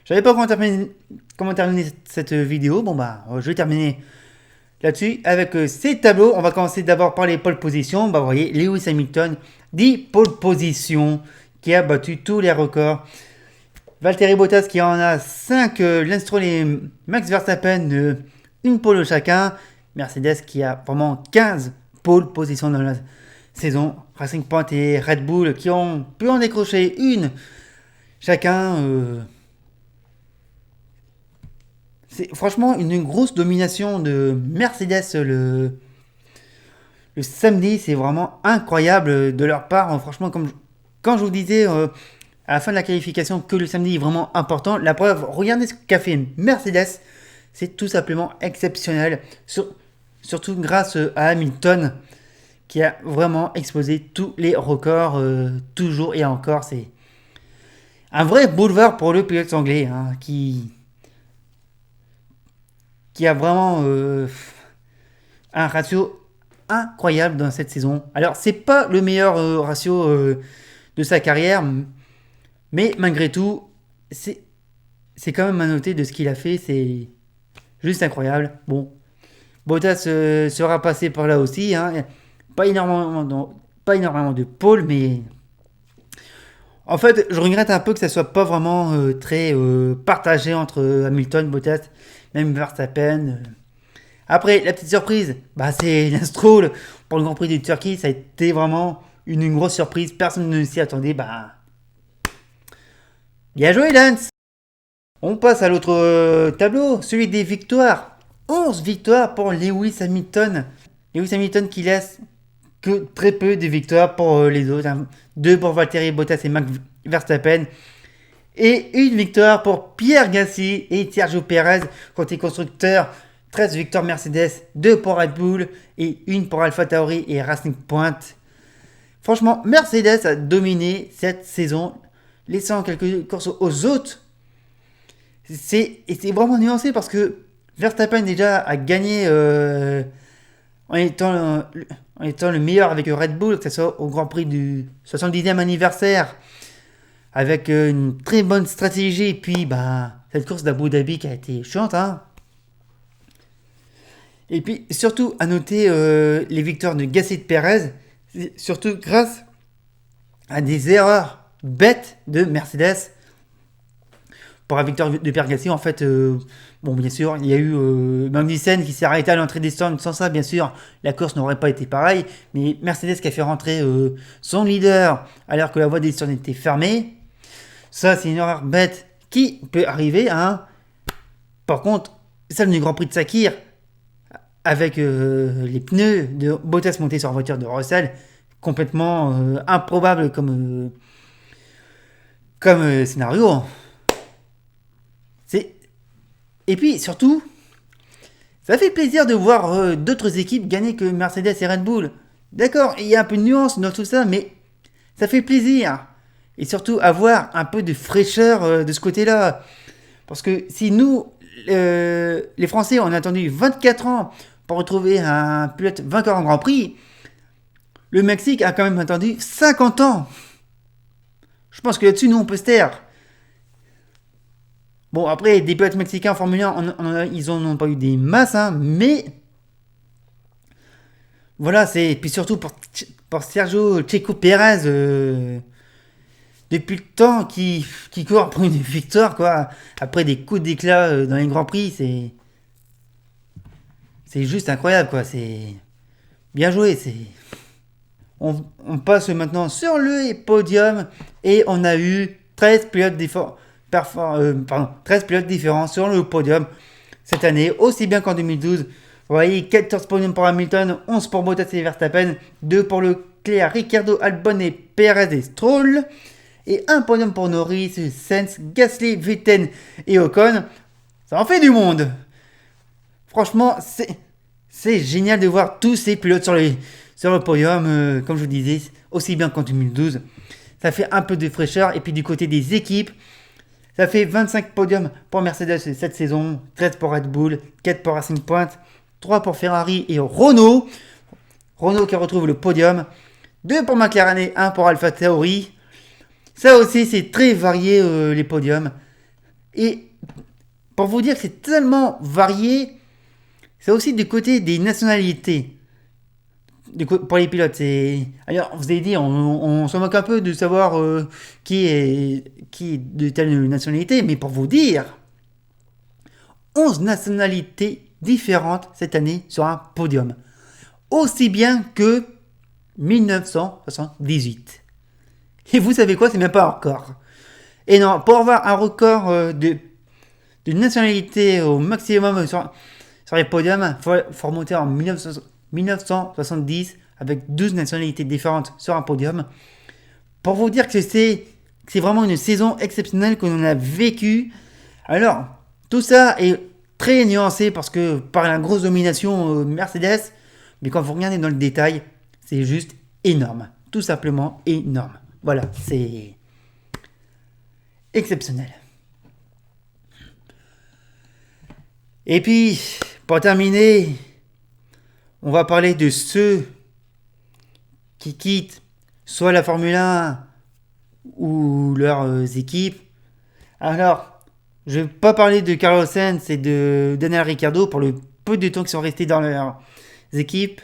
savais pas comment terminer cette vidéo. Je vais terminer là-dessus avec ces tableaux. On va commencer d'abord par les pole positions. Vous voyez, Lewis Hamilton, 10 pole positions, qui a battu tous les records. Valtteri Bottas qui en a 5, Lance Stroll et Max Verstappen, une pole chacun. Mercedes qui a vraiment 15 pole positions dans la saison. Racing Point et Red Bull qui ont pu en décrocher une chacun. C'est franchement une grosse domination de Mercedes le samedi. C'est vraiment incroyable de leur part. Franchement, quand je vous disais à la fin de la qualification que le samedi est vraiment important, la preuve, regardez ce qu'a fait Mercedes. C'est tout simplement exceptionnel. Surtout grâce à Hamilton qui a vraiment explosé tous les records toujours et encore. C'est un vrai boulevard pour le pilote anglais qui a vraiment un ratio incroyable dans cette saison. Alors, c'est pas le meilleur ratio de sa carrière, mais malgré tout, c'est quand même à noter de ce qu'il a fait. C'est juste incroyable. Bon, Bottas sera passé par là aussi. Pas énormément de pôles, mais en fait, je regrette un peu que ça soit pas vraiment très partagé entre Hamilton, Bottas, même Verstappen. Après, la petite surprise, c'est Lance Stroll pour le Grand Prix de Turquie. Ça a été vraiment une grosse surprise. Personne ne s'y attendait. Bien joué, Lance. On passe à l'autre tableau, celui des victoires. 11 victoires pour Lewis Hamilton. Lewis Hamilton qui laisse que très peu de victoires pour les autres. 2 pour Valtteri Bottas et Max Verstappen. Et une victoire pour Pierre Gasly et Sergio Perez côté constructeur. 13 victoires Mercedes, 2 pour Red Bull et 1 pour AlphaTauri et Racing Point. Franchement, Mercedes a dominé cette saison, laissant quelques courses aux autres. C'est vraiment nuancé parce que Verstappen déjà a gagné en étant le meilleur avec Red Bull, que ce soit au Grand Prix du 70e anniversaire, avec une très bonne stratégie. Et puis, cette course d'Abu Dhabi qui a été chiante. Et puis, surtout, à noter les victoires de Gasly et de Perez, surtout grâce à des erreurs bêtes de Mercedes. Pour la victoire de Pierre Gasly, en fait, bien sûr, il y a eu Magnussen qui s'est arrêté à l'entrée des stands. Sans ça, bien sûr, la course n'aurait pas été pareille. Mais Mercedes qui a fait rentrer son leader alors que la voie des stands était fermée. Ça, c'est une erreur bête qui peut arriver à Par contre, celle du Grand Prix de Sakir, avec les pneus de Bottas montés sur la voiture de Russell, complètement improbable comme scénario. Et puis surtout, ça fait plaisir de voir d'autres équipes gagner que Mercedes et Red Bull. D'accord, il y a un peu de nuance dans tout ça, mais ça fait plaisir. Et surtout avoir un peu de fraîcheur de ce côté-là. Parce que si nous, les Français, on a attendu 24 ans pour retrouver un pilote vainqueur en Grand Prix, le Mexique a quand même attendu 50 ans. Je pense que là-dessus, nous, on peut se taire. Bon, après, des pilotes mexicains en Formule 1, ils n'en ont pas eu des masses, hein, mais... Voilà, puis surtout pour Sergio Checo Pérez, depuis le temps qui court pour une victoire, quoi. Après des coups d'éclat dans les Grands Prix, c'est juste incroyable, quoi. C'est bien joué, On passe maintenant sur le podium et on a eu 13 pilotes différents sur le podium cette année, aussi bien qu'en 2012. Vous voyez, 14 podiums pour Hamilton, 11 pour Bottas et Verstappen, 2 pour Leclerc, Ricciardo, Albon et Perez et Stroll, et un podium pour Norris, Sainz, Gasly, Vettel et Ocon. Ça en fait du monde. Franchement, c'est génial de voir tous ces pilotes sur le podium, comme je vous disais, aussi bien qu'en 2012. Ça fait un peu de fraîcheur. Et puis du côté des équipes, ça fait 25 podiums pour Mercedes cette saison, 13 pour Red Bull, 4 pour Racing Point, 3 pour Ferrari et Renault. Renault qui retrouve le podium, 2 pour McLaren et 1 pour Alpha Tauri. Ça aussi, c'est très varié les podiums. Et pour vous dire que c'est tellement varié, c'est aussi du côté des nationalités. Pour les pilotes, alors, vous avez dit, on se moque un peu de savoir qui est de telle nationalité, mais pour vous dire, 11 nationalités différentes cette année sur un podium. Aussi bien que 1978. Et vous savez quoi, c'est même pas un record. Et non, pour avoir un record de nationalité au maximum sur les podiums, il faut remonter en 1970 avec 12 nationalités différentes sur un podium. Pour vous dire que c'est vraiment une saison exceptionnelle que l'on a vécue. Alors, tout ça est très nuancé parce que par la grosse domination Mercedes, mais quand vous regardez dans le détail, c'est juste énorme. Tout simplement énorme. Voilà, c'est exceptionnel. Et puis, pour terminer, on va parler de ceux qui quittent soit la Formule 1 ou leurs équipes. Alors, je ne vais pas parler de Carlos Sainz et de Daniel Ricciardo pour le peu de temps qu'ils sont restés dans leurs équipes.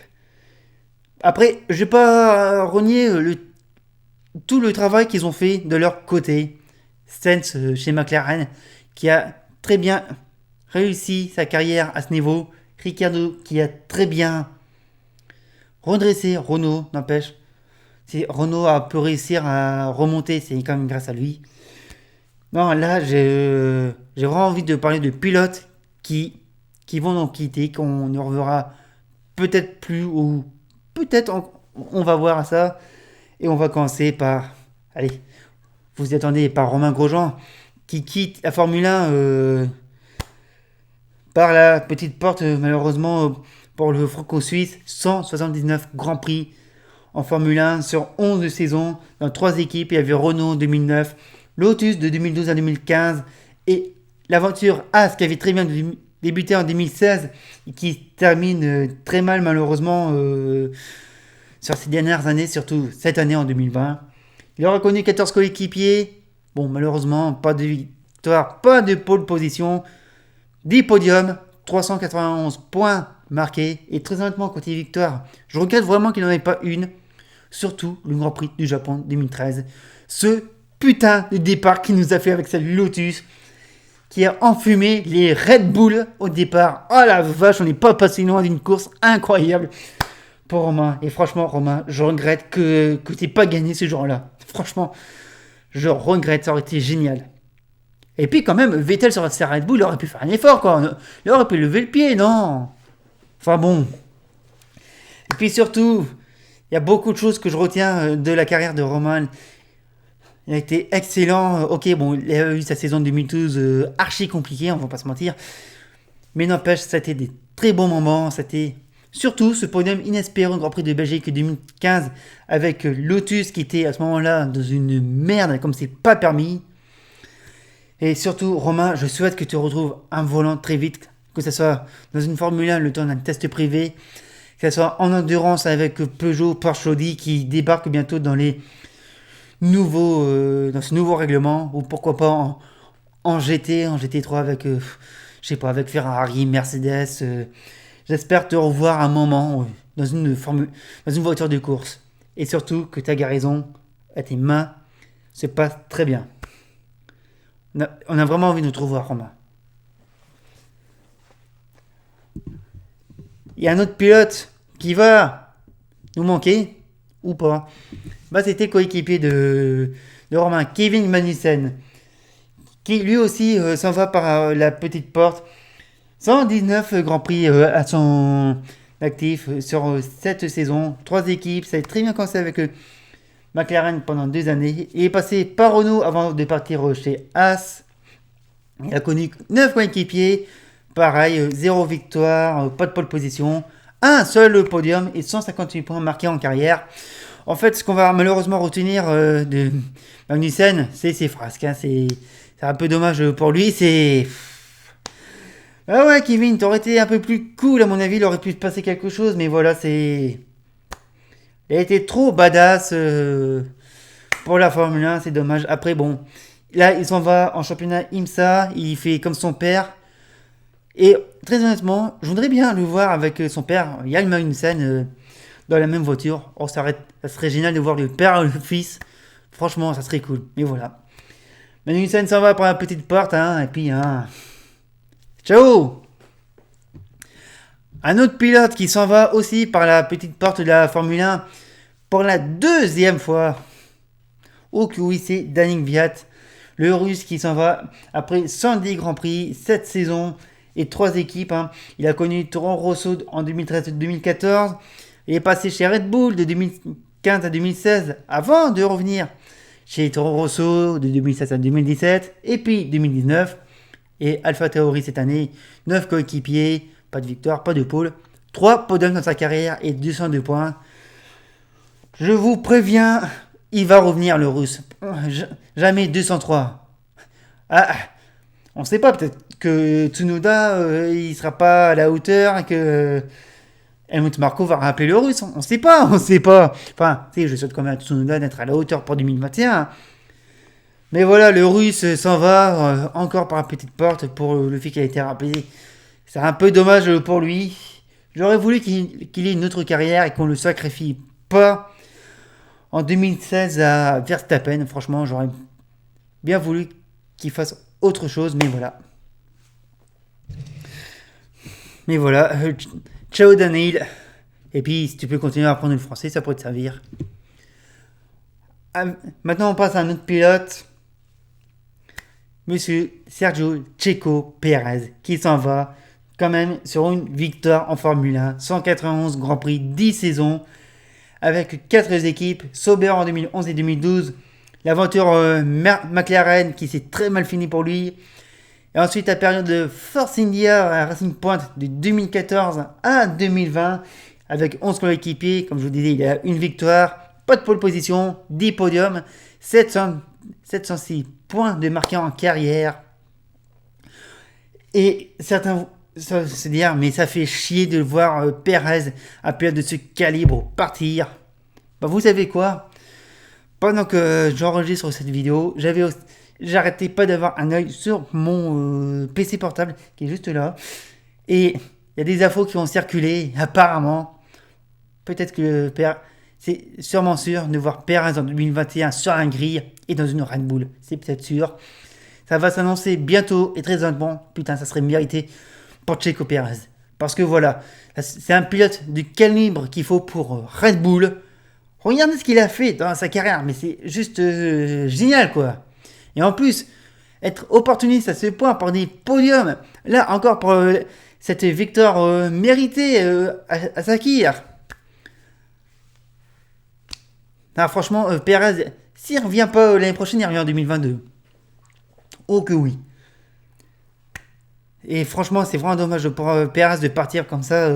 Après, je ne vais pas renier tout le travail qu'ils ont fait de leur côté. Sainz chez McLaren, qui a très bien réussi sa carrière à ce niveau. Ricciardo, qui a très bien redressé Renault, n'empêche. Si Renault a pu réussir à remonter, c'est quand même grâce à lui. Non, là, j'ai vraiment envie de parler de pilotes qui vont nous quitter, qu'on ne reverra peut-être plus, ou peut-être on va voir ça. Et on va commencer par, allez, vous y attendez, par Romain Grosjean, qui quitte la Formule 1 par la petite porte, malheureusement, pour le franco-suisse. 179 Grands Prix en Formule 1 sur 11 saisons, dans 3 équipes. Il y avait Renault en 2009, Lotus de 2012 à 2015, et l'aventure As qui avait très bien débuté en 2016, et qui termine très mal, malheureusement, sur ces dernières années, surtout cette année en 2020. Il aura connu 14 coéquipiers. Bon, malheureusement, pas de victoire, pas de pole position. 10 podiums, 391 points marqués. Et très honnêtement, côté victoire, je regrette vraiment qu'il n'en ait pas une. Surtout le Grand Prix du Japon 2013. Ce putain de départ qu'il nous a fait avec cette Lotus, qui a enfumé les Red Bull au départ. Oh la vache, on n'est pas passé loin d'une course incroyable pour Romain. Et franchement, Romain, je regrette que tu n'aies pas gagné ce jour-là. Franchement, je regrette, ça aurait été génial. Et puis quand même, Vettel sur sa Red Bull, il aurait pu faire un effort, quoi. Il aurait pu lever le pied, non? Enfin bon. Et puis surtout, il y a beaucoup de choses que je retiens de la carrière de Roman. Il a été excellent. Ok, bon, il a eu sa saison 2012 archi compliquée, on va pas se mentir. Mais n'empêche, ça a été des très bons moments. C'était surtout ce podium inespéré au Grand Prix de Belgique 2015 avec Lotus qui était à ce moment-là dans une merde comme c'est pas permis. Et surtout, Romain, je souhaite que tu retrouves un volant très vite, que ce soit dans une Formule 1 le temps d'un test privé, que ce soit en endurance avec Peugeot, Porsche, Audi qui débarque bientôt dans les nouveaux, dans ce nouveau règlement, ou pourquoi pas en GT, en GT3 avec, je sais pas, avec Ferrari, Mercedes. J'espère te revoir un moment dans une voiture de course. Et surtout que ta guérison à tes mains se passe très bien. On a vraiment envie de te revoir, Romain. Il y a un autre pilote qui va nous manquer, ou pas. Bah, c'était coéquipier de Romain, Kevin Magnussen, qui lui aussi s'en va par la petite porte. 119 Grands Prix à son actif sur cette saison. 3 équipes, ça a très bien commencé avec McLaren pendant 2 années. Il est passé par Renault avant de partir chez Haas. Il a connu 9 coéquipiers. Pareil, 0 victoire, pas de pole position. Un seul podium et 158 points marqués en carrière. En fait, ce qu'on va malheureusement retenir de Magnussen, c'est ses frasques. Hein. C'est un peu dommage pour lui. C'est... Ah ouais, Kevin, t'aurais été un peu plus cool, à mon avis. Il aurait pu se passer quelque chose. Mais voilà, c'est... Il a été trop badass pour la Formule 1. C'est dommage. Après, bon... Là, il s'en va en championnat IMSA. Il fait comme son père. Et très honnêtement, je voudrais bien le voir avec son père, Yann Magnussen, dans la même voiture. Oh, ça serait génial de voir le père et le fils. Franchement, ça serait cool. Mais voilà. Magnussen s'en va par la petite porte. Hein, et puis, hein... ciao! Un autre pilote qui s'en va aussi par la petite porte de la Formule 1 pour la 2e fois. Oh que oui, c'est Daniil Kvyat. Le Russe qui s'en va après 110 Grands Prix, 7 saisons et 3 équipes. Hein. Il a connu Toro Rosso en 2013-2014. Il est passé chez Red Bull de 2015 à 2016 avant de revenir chez Toro Rosso de 2016 à 2017. Et puis 2019. Et AlphaTauri cette année. 9 coéquipiers, pas de victoire, pas de pole. 3 podiums dans sa carrière et 202 points. Je vous préviens... Il va revenir le Russe. Jamais 203. Ah, on ne sait pas, peut-être que Tsunoda, il sera pas à la hauteur et que Helmut Marko va rappeler le Russe. On ne sait pas, on ne sait pas. Enfin, tu sais, je souhaite quand même à Tsunoda d'être à la hauteur pour 2021. Mais voilà, le Russe s'en va encore par la petite porte pour le fait qu'il a été rappelé. C'est un peu dommage pour lui. J'aurais voulu qu'il ait une autre carrière et qu'on le sacrifie pas. En 2016 à Verstappen, franchement, j'aurais bien voulu qu'il fasse autre chose, mais voilà. Mais voilà, ciao Daniil. Et puis, si tu peux continuer à apprendre le français, ça pourrait te servir. Maintenant, on passe à un autre pilote. Monsieur Sergio Checo Pérez, qui s'en va quand même sur une victoire en Formule 1. 191 Grands Prix, 10 saisons. Avec 4 équipes, Sauber en 2011 et 2012, l'aventure McLaren qui s'est très mal fini pour lui, et ensuite la période de Force India à Racing Point de 2014 à 2020, avec 11 coéquipiers, comme je vous disais, il y a une victoire, pas de pole position, 10 podiums, 706 points de marqués en carrière, et certains... Ça, c'est dire, mais ça fait chier de voir Pérez, un pilote de ce calibre, partir. Bah, vous savez quoi? Pendant que j'enregistre cette vidéo, j'arrêtais pas d'avoir un œil sur mon PC portable qui est juste là. Et il y a des infos qui ont circulé, apparemment. Peut-être que c'est sûrement sûr de voir Pérez en 2021 sur un grille et dans une Red Bull. C'est peut-être sûr. Ça va s'annoncer bientôt et très honnêtement. Putain, ça serait mérité pour Checo Pérez. Parce que voilà, c'est un pilote du calibre qu'il faut pour Red Bull. Regardez ce qu'il a fait dans sa carrière, mais c'est juste génial quoi. Et en plus, être opportuniste à ce point pour des podiums. Là encore pour cette victoire méritée à Sakir. Ah, franchement, Perez, s'il ne revient pas l'année prochaine, il revient en 2022. Oh que oui. Et franchement, c'est vraiment dommage pour Perez de partir comme ça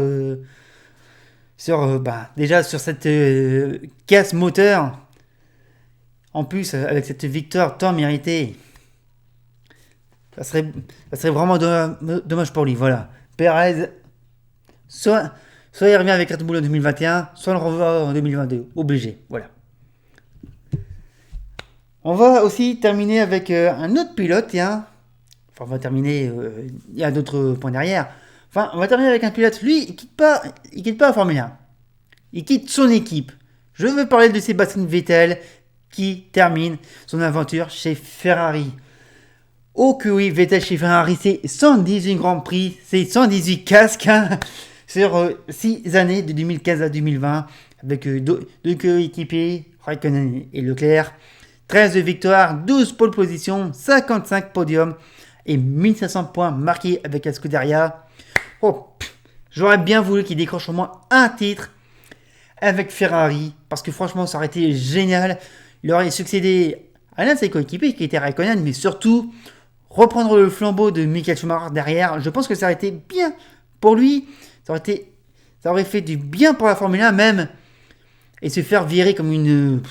déjà sur cette casse moteur. En plus, avec cette victoire tant méritée, ça serait vraiment dommage pour lui. Voilà. Perez, soit il revient avec Red Bull en 2021, soit on le revoit en 2022. Obligé. Voilà. On va aussi terminer avec un autre pilote, tiens. Enfin, on va terminer. Il y a d'autres points derrière. Enfin, on va terminer avec un pilote. Lui, il quitte pas la Formule 1. Il quitte son équipe. Je veux parler de Sébastien Vettel qui termine son aventure chez Ferrari. Oh que oui, Vettel chez Ferrari, c'est 118 Grands Prix, c'est 118 casques sur 6 années de 2015 à 2020 avec deux coéquipiers, Raikkonen et Leclerc. 13 victoires, 12 pole positions, 55 podiums et 1500 points marqués avec la Scuderia. Oh, j'aurais bien voulu qu'il décroche au moins un titre avec Ferrari parce que franchement ça aurait été génial. Il aurait succédé à l'un de ses coéquipiers qui était Raikkonen, mais surtout reprendre le flambeau de Michael Schumacher derrière. Je pense que ça aurait été bien pour lui, ça aurait fait du bien pour la Formule 1 même, et se faire virer comme une...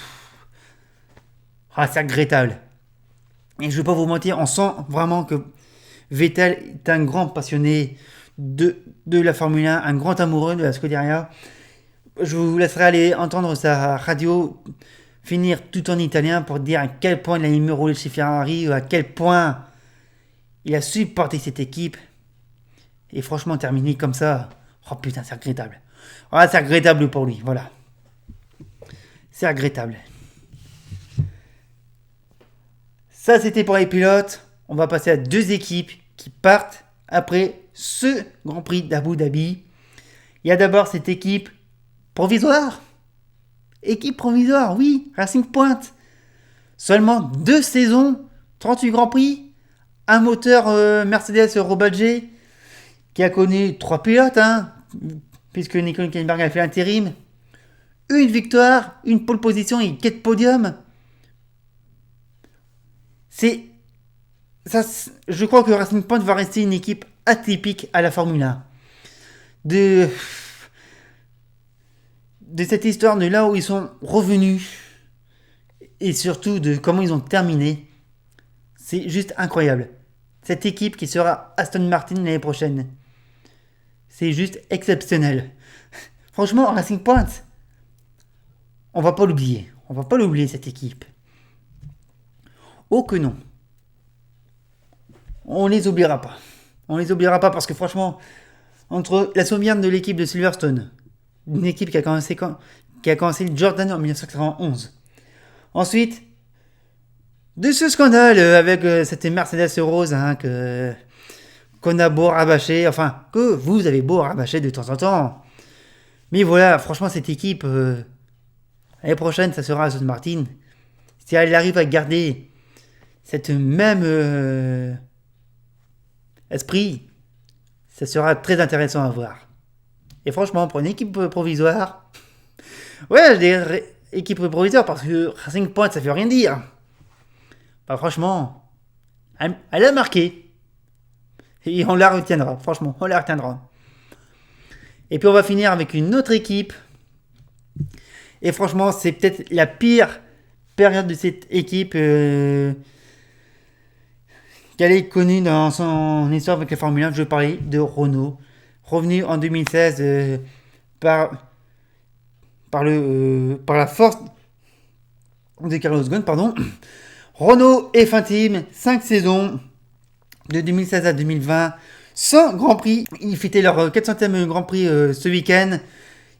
c'est regrettable. Et je ne vais pas vous mentir, on sent vraiment que Vettel est un grand passionné de la Formule 1, un grand amoureux de la Scuderia. Je vous laisserai aller entendre sa radio finir tout en italien pour dire à quel point il a aimé rouler chez Ferrari, à quel point il a supporté cette équipe. Et franchement, terminer comme ça, oh putain, c'est regrettable. C'est regrettable pour lui, voilà. C'est regrettable. Ça, c'était pour les pilotes. On va passer à deux équipes qui partent après ce Grand Prix d'Abu Dhabi. Il y a d'abord cette équipe provisoire. Équipe provisoire, oui, Racing Point. Seulement 2 saisons, 38 Grands Prix, un moteur Mercedes Robadje qui a connu 3 pilotes, puisque Nico Hülkenberg a fait l'intérim. Une victoire, une pole position et 4 podiums. Je crois que Racing Point va rester une équipe atypique à la Formule 1. De cette histoire de là où ils sont revenus et surtout de comment ils ont terminé, c'est juste incroyable. Cette équipe qui sera Aston Martin l'année prochaine, c'est juste exceptionnel. Franchement, Racing Point, on va pas l'oublier. On va pas l'oublier cette équipe. Oh que non. On les oubliera pas. On les oubliera pas parce que franchement, entre la sauvegarde de l'équipe de Silverstone, une équipe qui a commencé le Jordan en 1991. Ensuite, de ce scandale avec cette Mercedes rose qu'on a beau rabâcher, enfin, que vous avez beau rabâcher de temps en temps. Mais voilà, franchement, cette équipe, l'année prochaine, ça sera Aston Martin. Si elle arrive à garder cette même esprit, ça sera très intéressant à voir. Et franchement, pour une équipe provisoire, ouais, je dirais équipe provisoire parce que Racing Point, ça fait rien dire. Bah, franchement, elle a marqué. Et on la retiendra, franchement, on la retiendra. Et puis on va finir avec une autre équipe. Et franchement, c'est peut-être la pire période de cette équipe qu'elle ait connue dans son histoire avec la Formule 1. Je parlais de Renault. Revenu en 2016 par la force de Carlos Ghosn, pardon. Renault F1 Team, 5 saisons, de 2016 à 2020, 100 Grands Prix. Ils fêtaient leur 400e Grand Prix ce week-end.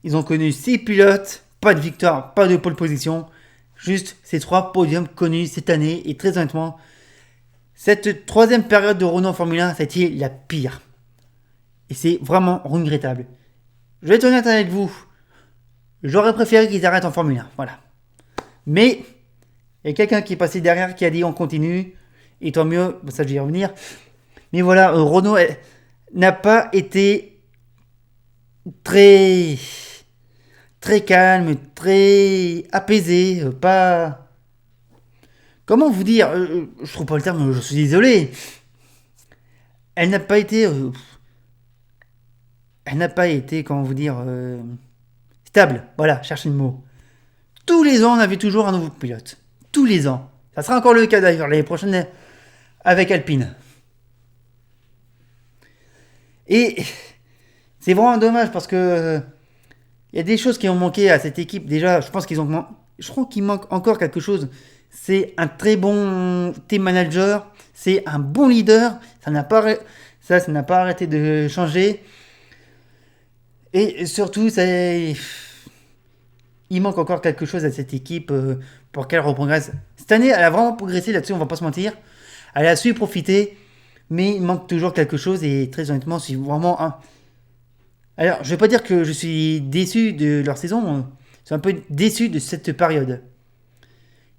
Ils ont connu 6 pilotes, pas de victoire, pas de pole position. Juste ces 3 podiums connus cette année. Et très honnêtement, cette troisième période de Renault en Formule 1, ça a été la pire. Et c'est vraiment regrettable. Je vais être honnête avec vous. J'aurais préféré qu'ils arrêtent en Formule 1. Voilà. Mais il y a quelqu'un qui est passé derrière qui a dit on continue. Et tant mieux, ça je vais y revenir. Mais voilà, Renault n'a pas été très, très calme, très apaisé, pas... Comment vous dire je trouve pas le terme, je suis désolé. Elle n'a pas été... elle n'a pas été, comment vous dire... stable, voilà, cherchez le mot. Tous les ans, on avait toujours un nouveau pilote. Tous les ans. Ça sera encore le cas d'ailleurs l'année prochaine avec Alpine. Et c'est vraiment dommage parce que il y a des choses qui ont manqué à cette équipe. Déjà, je pense je crois qu'il manque encore quelque chose. C'est un très bon team manager. C'est un bon leader. Ça n'a pas arrêté de changer. Et surtout, il manque encore quelque chose à cette équipe pour qu'elle reprogresse. Cette année, elle a vraiment progressé là-dessus, on va pas se mentir. Elle a su profiter, mais il manque toujours quelque chose et très honnêtement, c'est vraiment un... Alors, je vais pas dire que je suis déçu de leur saison, je suis un peu déçu de cette période.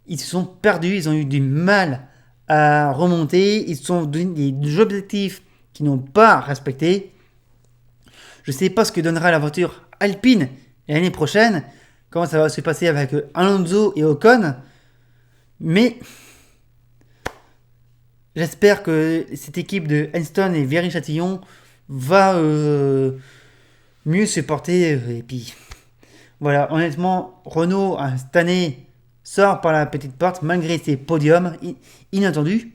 Ils se sont perdus, ils ont eu du mal à remonter, ils se sont donné des objectifs qu'ils n'ont pas respectés. Je sais pas ce que donnera la voiture Alpine l'année prochaine, comment ça va se passer avec Alonso et Ocon, mais j'espère que cette équipe de Henston et Viry-Châtillon va mieux se porter. Et puis, voilà, honnêtement, Renault, cette année, sort par la petite porte malgré ses podiums inattendus.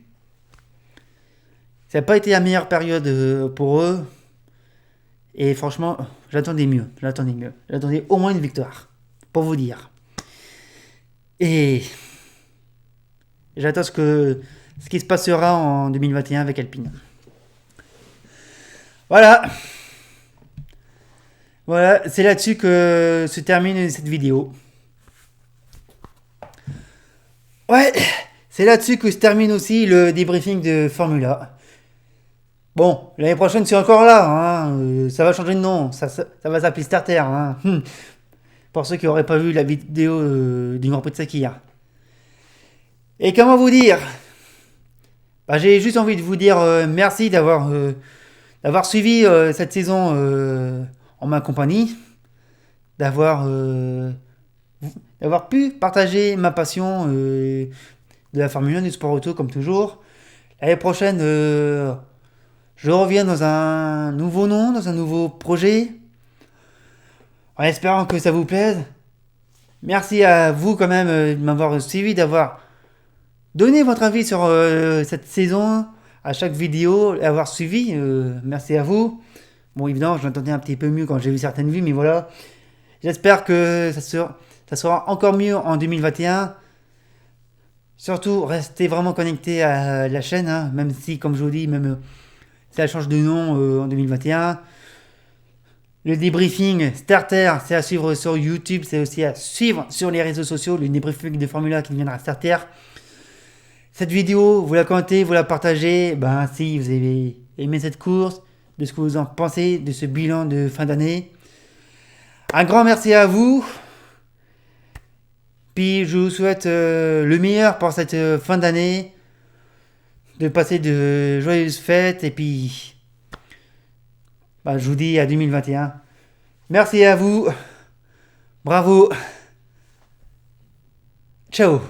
Ça n'a pas été la meilleure période pour eux. Et franchement, j'attendais mieux. J'attendais au moins une victoire. Pour vous dire. Et j'attends ce qui se passera en 2021 avec Alpine. Voilà. Voilà, c'est là-dessus que se termine cette vidéo. Ouais, c'est là-dessus que se termine aussi le débriefing de Formula. Bon, l'année prochaine c'est encore là, hein. Ça va changer de nom, ça va s'appeler Starter. Hein. Pour ceux qui n'auraient pas vu la vidéo du Grand Prix de Sakir. Et comment vous dire, j'ai juste envie de vous dire merci d'avoir suivi cette saison en ma compagnie, d'avoir pu partager ma passion de la Formule 1 du sport auto comme toujours. L'année prochaine, je reviens dans un nouveau nom, dans un nouveau projet, en espérant que ça vous plaise. Merci à vous quand même de m'avoir suivi, d'avoir donné votre avis sur cette saison à chaque vidéo, et avoir suivi. Merci à vous. Bon, évidemment, je l'entendais un petit peu mieux quand j'ai vu certaines vues, mais voilà. J'espère que ça sera encore mieux en 2021. Surtout, restez vraiment connectés à la chaîne, hein, même si, comme je vous dis, même si elle change de nom en 2021. Le débriefing Starter, c'est à suivre sur YouTube, c'est aussi à suivre sur les réseaux sociaux, le débriefing de Formula qui deviendra Starter. Cette vidéo, vous la commentez, vous la partagez, si vous avez aimé cette course, de ce que vous en pensez de ce bilan de fin d'année. Un grand merci à vous. Puis je vous souhaite le meilleur pour cette fin d'année, de passer de joyeuses fêtes et puis je vous dis à 2021. Merci à vous. Bravo. Ciao.